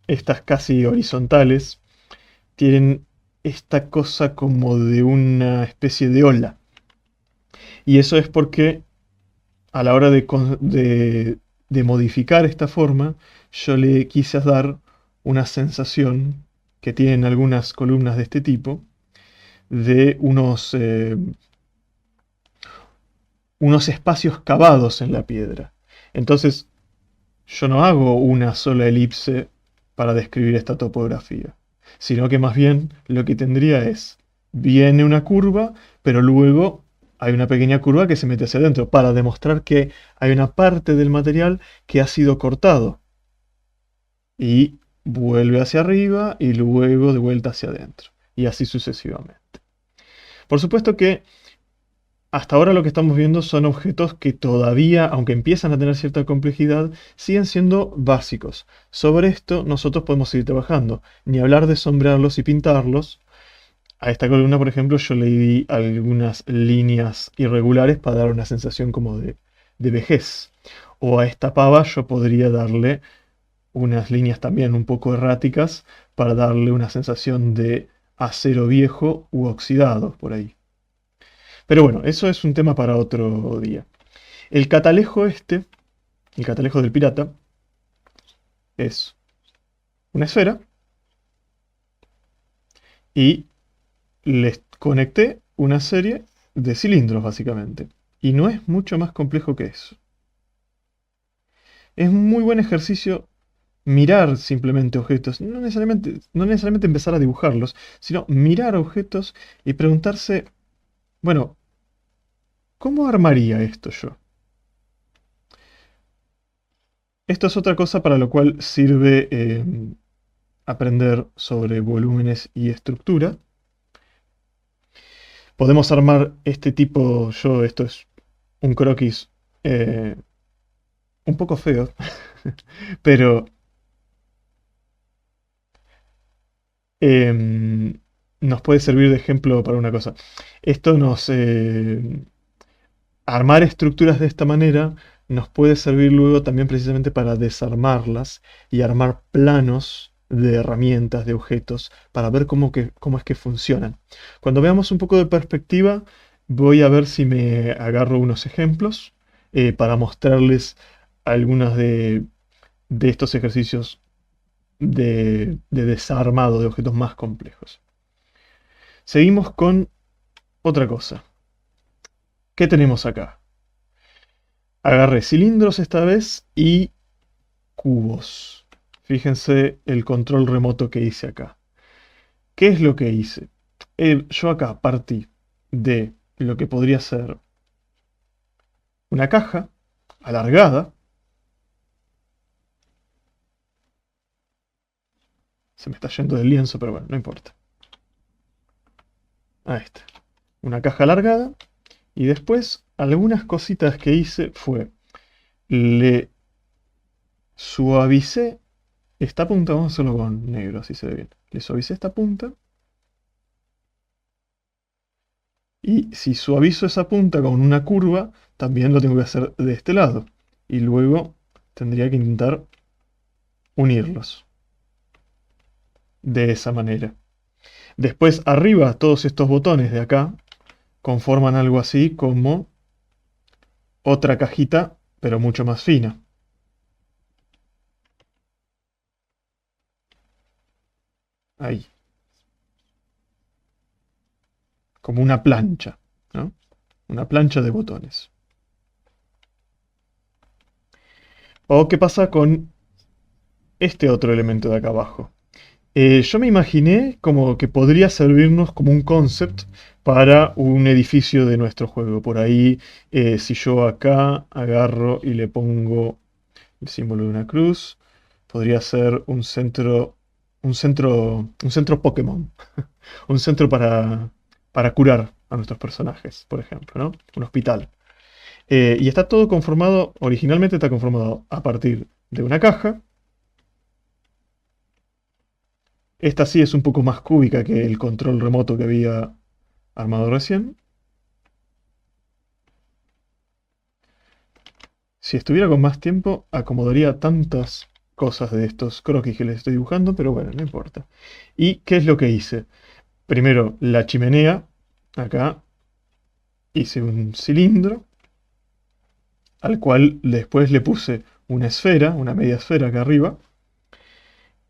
estas casi horizontales, tienen esta cosa como de una especie de ola. Y eso es porque a la hora de modificar esta forma, yo le quise dar una sensación que tienen algunas columnas de este tipo, de unos espacios cavados en la piedra. Entonces, yo no hago una sola elipse para describir esta topografía, sino que más bien lo que tendría es, viene una curva, pero luego hay una pequeña curva que se mete hacia adentro, para demostrar que hay una parte del material que ha sido cortado, y vuelve hacia arriba y luego de vuelta hacia adentro, y así sucesivamente. Por supuesto que hasta ahora lo que estamos viendo son objetos que todavía, aunque empiezan a tener cierta complejidad, siguen siendo básicos. Sobre esto nosotros podemos seguir trabajando, ni hablar de sombrearlos y pintarlos. A esta columna, por ejemplo, yo le di algunas líneas irregulares para dar una sensación como de vejez. O a esta pava yo podría darle unas líneas también un poco erráticas para darle una sensación de acero viejo u oxidado por ahí. Pero bueno, eso es un tema para otro día. El catalejo el catalejo del pirata, es una esfera y les conecté una serie de cilindros básicamente. Y no es mucho más complejo que eso. Es un muy buen ejercicio mirar simplemente objetos, no necesariamente empezar a dibujarlos, sino mirar objetos y preguntarse, bueno, ¿cómo armaría esto yo? Esto es otra cosa para lo cual sirve aprender sobre volúmenes y estructura. Podemos armar este tipo, esto es un croquis eh, un poco feo, pero nos puede servir de ejemplo para una cosa. Esto armar estructuras de esta manera nos puede servir luego también precisamente para desarmarlas y armar planos de herramientas, de objetos, para ver cómo es que funcionan. Cuando veamos un poco de perspectiva, voy a ver si me agarro unos ejemplos para mostrarles algunos de estos ejercicios de desarmado de objetos más complejos. Seguimos con otra cosa. ¿Qué tenemos acá? Agarré cilindros esta vez y cubos. Fíjense el control remoto que hice acá. ¿Qué es lo que hice? Yo acá partí de lo que podría ser una caja alargada. Se me está yendo del lienzo, pero bueno, no importa. Ahí está. Una caja alargada. Y después, algunas cositas que hice fue, le suavicé esta punta, vamos a hacerlo con negro, así se ve bien. Le suavicé esta punta. Y si suavizo esa punta con una curva, también lo tengo que hacer de este lado. Y luego tendría que intentar unirlos. De esa manera. Después arriba, todos estos botones de acá conforman algo así como otra cajita, pero mucho más fina. Ahí. Como una plancha, ¿no? Una plancha de botones. ¿O qué pasa con este otro elemento de acá abajo? Yo me imaginé como que podría servirnos como un concept para un edificio de nuestro juego. Por ahí, si yo acá agarro y le pongo el símbolo de una cruz, podría ser un centro Pokémon. Un centro para curar a nuestros personajes, por ejemplo, ¿no? Un hospital. Y está todo conformado, originalmente está conformado a partir de una caja. Esta sí es un poco más cúbica que el control remoto que había armado recién. Si estuviera con más tiempo, acomodaría tantas cosas de estos croquis que les estoy dibujando, pero bueno, no importa. ¿Y qué es lo que hice? Primero, la chimenea. Acá hice un cilindro, al cual después le puse una esfera, una media esfera acá arriba.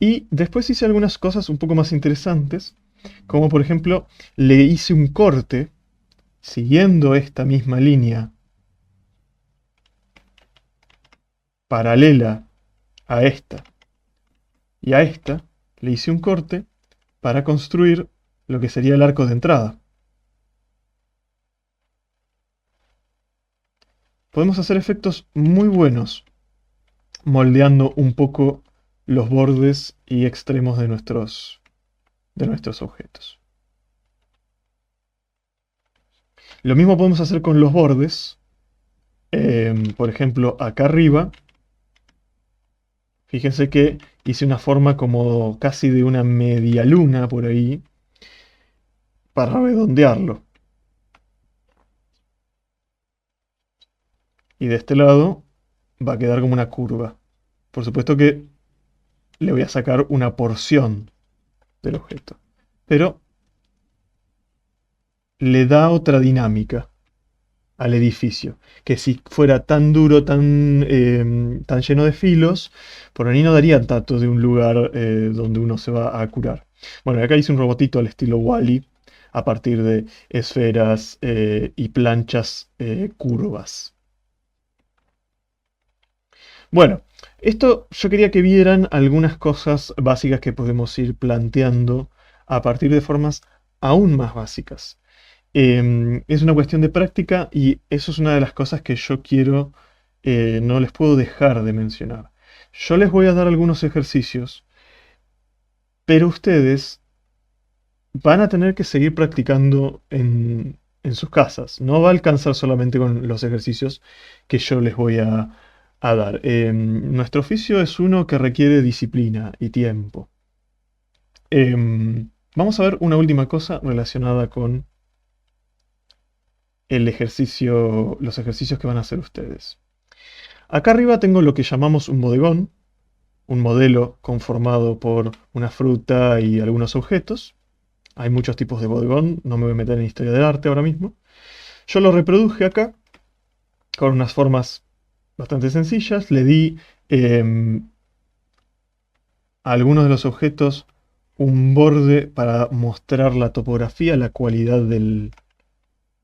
Y después hice algunas cosas un poco más interesantes, como por ejemplo, le hice un corte siguiendo esta misma línea paralela a esta y a esta, le hice un corte para construir lo que sería el arco de entrada. Podemos hacer efectos muy buenos moldeando un poco los bordes y extremos de nuestros objetos. Lo mismo podemos hacer con los bordes. Por ejemplo, acá arriba, fíjense que hice una forma como casi de una media luna por ahí para redondearlo. Y de este lado va a quedar como una curva. Por supuesto que le voy a sacar una porción del objeto, pero le da otra dinámica al edificio, que si fuera tan duro, tan lleno de filos, por ahí no daría tanto de un lugar donde uno se va a curar. Bueno, acá hice un robotito al estilo Wall-E, a partir de esferas y planchas curvas. Bueno, esto yo quería que vieran algunas cosas básicas que podemos ir planteando a partir de formas aún más básicas. Es una cuestión de práctica y eso es una de las cosas que yo quiero, no les puedo dejar de mencionar. Yo les voy a dar algunos ejercicios, pero ustedes van a tener que seguir practicando en sus casas. No va a alcanzar solamente con los ejercicios que yo les voy a dar. Nuestro oficio es uno que requiere disciplina y tiempo. Vamos a ver una última cosa relacionada con los ejercicios que van a hacer ustedes. Acá arriba tengo lo que llamamos un bodegón, un modelo conformado por una fruta y algunos objetos. Hay muchos tipos de bodegón, no me voy a meter en historia del arte ahora mismo. Yo lo reproduje acá con unas formas bastante sencillas. Le di a algunos de los objetos un borde para mostrar la topografía, la cualidad de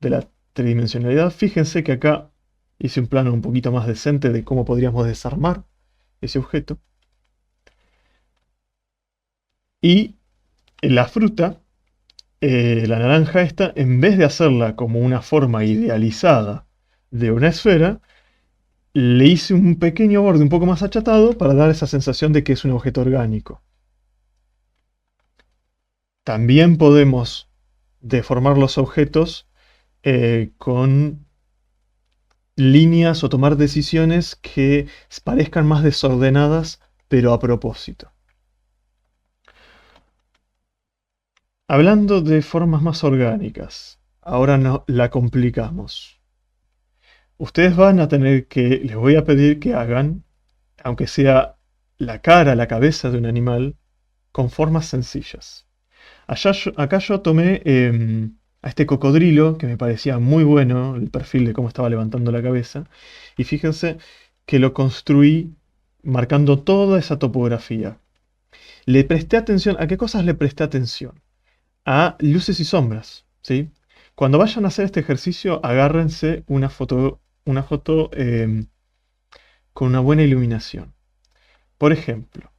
la tridimensionalidad. Fíjense que acá hice un plano un poquito más decente de cómo podríamos desarmar ese objeto. Y la fruta, la naranja esta, en vez de hacerla como una forma idealizada de una esfera, le hice un pequeño borde un poco más achatado para dar esa sensación de que es un objeto orgánico. También podemos deformar los objetos con líneas o tomar decisiones que parezcan más desordenadas, pero a propósito. Hablando de formas más orgánicas, ahora no la complicamos. Ustedes van a tener que, les voy a pedir que hagan, aunque sea la cara, la cabeza de un animal, con formas sencillas. Acá yo tomé a este cocodrilo, que me parecía muy bueno, el perfil de cómo estaba levantando la cabeza, y fíjense que lo construí marcando toda esa topografía. Le presté atención, ¿a qué cosas le presté atención? A luces y sombras, ¿sí? Cuando vayan a hacer este ejercicio, agárrense una foto con una buena iluminación. Por ejemplo,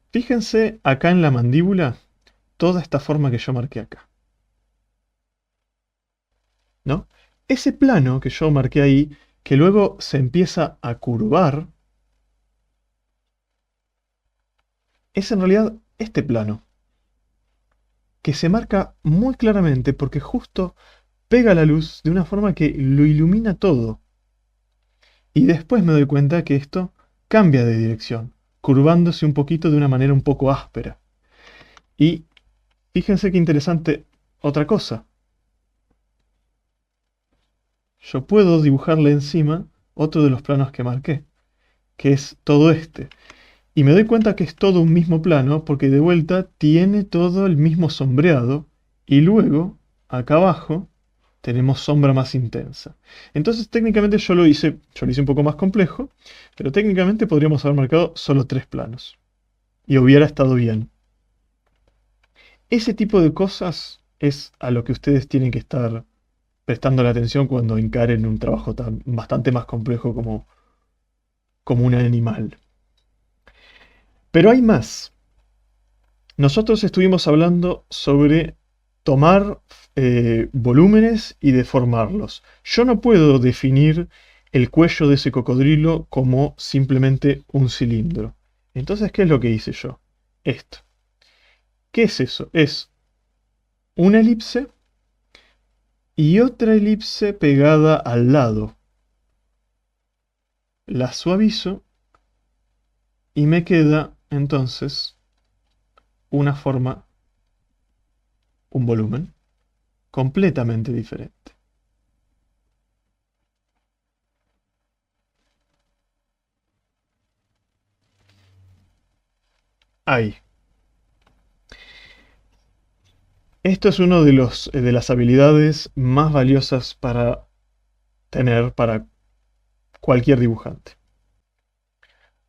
fíjense acá en la mandíbula, toda esta forma que yo marqué acá, ¿no? Ese plano que yo marqué ahí, que luego se empieza a curvar, es en realidad este plano, que se marca muy claramente porque justo pega la luz de una forma que lo ilumina todo. Y después me doy cuenta que esto cambia de dirección, curvándose un poquito de una manera un poco áspera. Y fíjense qué interesante otra cosa. Yo puedo dibujarle encima otro de los planos que marqué, que es todo este. Y me doy cuenta que es todo un mismo plano porque de vuelta tiene todo el mismo sombreado y luego, acá abajo, tenemos sombra más intensa. Entonces técnicamente yo lo hice un poco más complejo, pero técnicamente podríamos haber marcado solo 3 planos. Y hubiera estado bien. Ese tipo de cosas es a lo que ustedes tienen que estar prestando la atención cuando encaren un trabajo bastante más complejo como un animal. Pero hay más. Nosotros estuvimos hablando sobre tomar volúmenes y deformarlos. Yo no puedo definir el cuello de ese cocodrilo como simplemente un cilindro. Entonces, ¿qué es lo que hice yo? Esto. ¿Qué es eso? Es una elipse y otra elipse pegada al lado. La suavizo y me queda entonces una forma, un volumen completamente diferente. Ahí. Esto es uno de las habilidades más valiosas para tener para cualquier dibujante.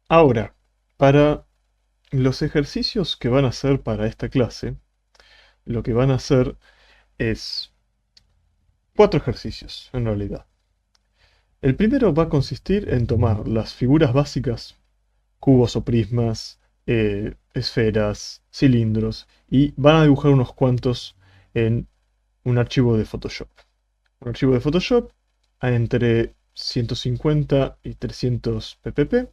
Ahora, para los ejercicios que van a hacer para esta clase, lo que van a hacer es 4 ejercicios, en realidad. El primero va a consistir en tomar las figuras básicas, cubos o prismas, esferas, cilindros, y van a dibujar unos cuantos en un archivo de Photoshop. Un archivo de Photoshop a entre 150 y 300 ppp.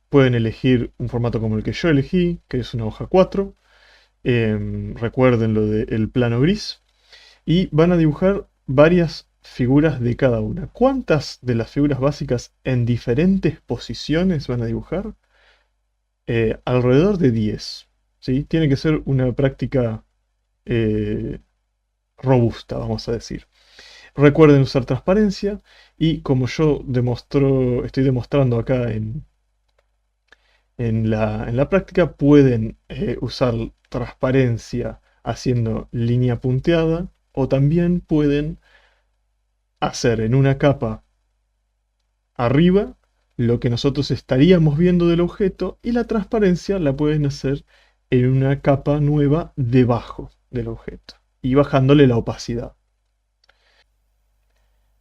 Pueden elegir un formato como el que yo elegí, que es una hoja 4. Recuerden lo del plano gris. Y van a dibujar varias figuras de cada una. ¿Cuántas de las figuras básicas en diferentes posiciones van a dibujar? Alrededor de 10. ¿Sí? Tiene que ser una práctica robusta, vamos a decir. Recuerden usar transparencia y como yo estoy demostrando acá en la práctica, pueden usar transparencia haciendo línea punteada o también pueden hacer en una capa arriba lo que nosotros estaríamos viendo del objeto y la transparencia la pueden hacer en una capa nueva debajo del objeto y bajándole la opacidad.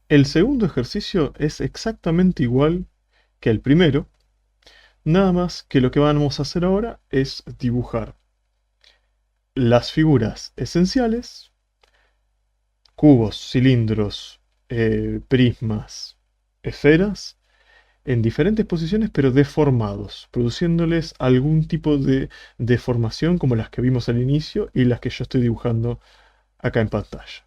El segundo ejercicio es exactamente igual que el primero, nada más que lo que vamos a hacer ahora es dibujar las figuras esenciales, cubos, cilindros, prismas, esferas, en diferentes posiciones pero deformados, produciéndoles algún tipo de deformación como las que vimos al inicio y las que yo estoy dibujando acá en pantalla.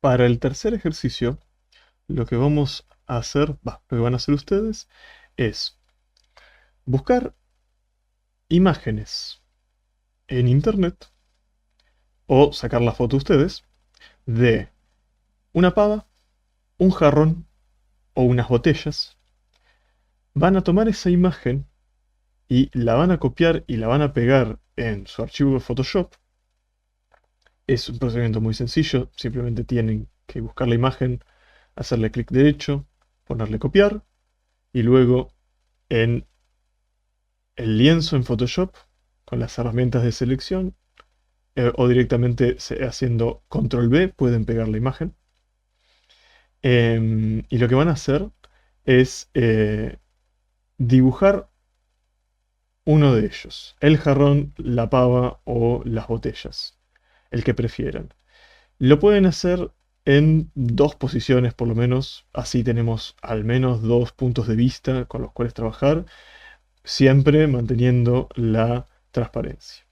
Para el tercer ejercicio, lo que vamos a hacer, lo que van a hacer ustedes, es buscar imágenes en internet o sacar la foto ustedes de una pava, un jarrón o unas botellas. Van a tomar esa imagen y la van a copiar y la van a pegar en su archivo de Photoshop. Es un procedimiento muy sencillo, simplemente tienen que buscar la imagen, hacerle clic derecho, ponerle copiar y luego en el lienzo en Photoshop con las herramientas de selección o directamente haciendo control B pueden pegar la imagen. Y lo que van a hacer es dibujar uno de ellos, el jarrón, la pava o las botellas, el que prefieran. Lo pueden hacer en dos posiciones por lo menos, así tenemos al menos dos puntos de vista con los cuales trabajar, siempre manteniendo la transparencia.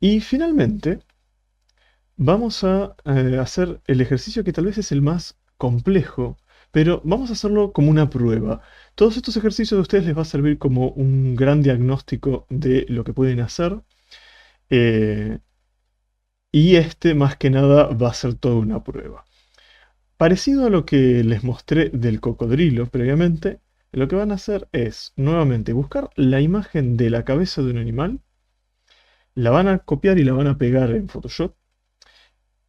Y finalmente, vamos a hacer el ejercicio que tal vez es el más complejo, pero vamos a hacerlo como una prueba. Todos estos ejercicios de ustedes les va a servir como un gran diagnóstico de lo que pueden hacer. eh, y este, más que nada, va a ser toda una prueba. Parecido a lo que les mostré del cocodrilo previamente, lo que van a hacer es, nuevamente, buscar la imagen de la cabeza de un animal, la van a copiar y la van a pegar en Photoshop,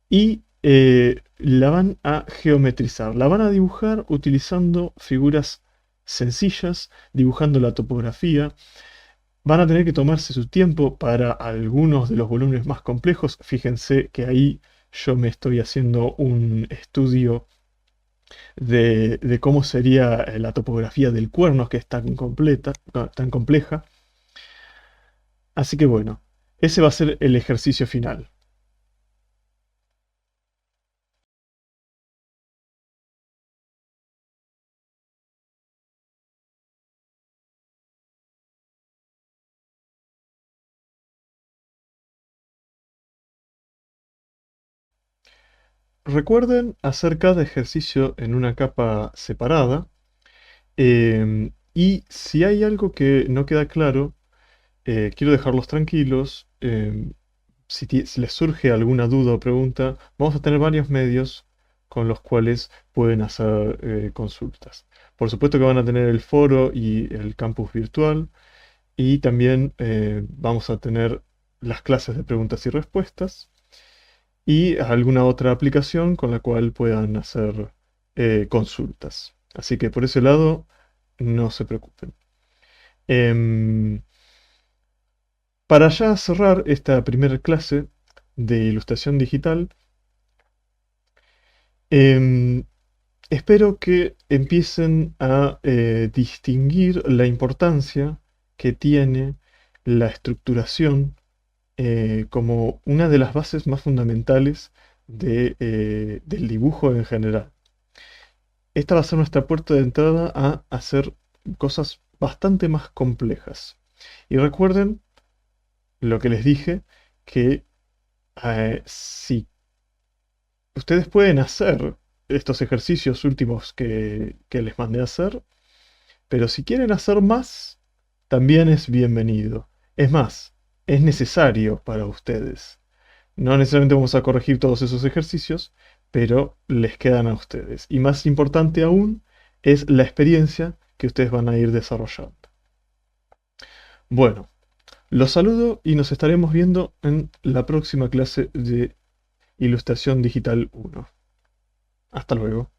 y la van a geometrizar, la van a dibujar utilizando figuras sencillas, dibujando la topografía. Van a tener que tomarse su tiempo para algunos de los volúmenes más complejos. Fíjense que ahí yo me estoy haciendo un estudio de cómo sería la topografía del cuerno, que es tan completa, tan compleja. Así que bueno, ese va a ser el ejercicio final. Recuerden hacer cada ejercicio en una capa separada. Y si hay algo que no queda claro, quiero dejarlos tranquilos. Si les surge alguna duda o pregunta, vamos a tener varios medios con los cuales pueden hacer consultas. Por supuesto que van a tener el foro y el campus virtual y también vamos a tener las clases de preguntas y respuestas y alguna otra aplicación con la cual puedan hacer consultas. Así que por ese lado, no se preocupen. Em, para ya cerrar esta primera clase de ilustración digital, em, espero que empiecen a distinguir la importancia que tiene la estructuración como una de las bases más fundamentales del dibujo en general. Esta va a ser nuestra puerta de entrada a hacer cosas bastante más complejas. Y recuerden lo que les dije, que si ustedes pueden hacer estos ejercicios últimos que les mandé a hacer, pero si quieren hacer más, también es bienvenido. Es más, es necesario para ustedes. No necesariamente vamos a corregir todos esos ejercicios, pero les quedan a ustedes. Y más importante aún es la experiencia que ustedes van a ir desarrollando. Bueno, los saludo y nos estaremos viendo en la próxima clase de Ilustración Digital 1. Hasta luego.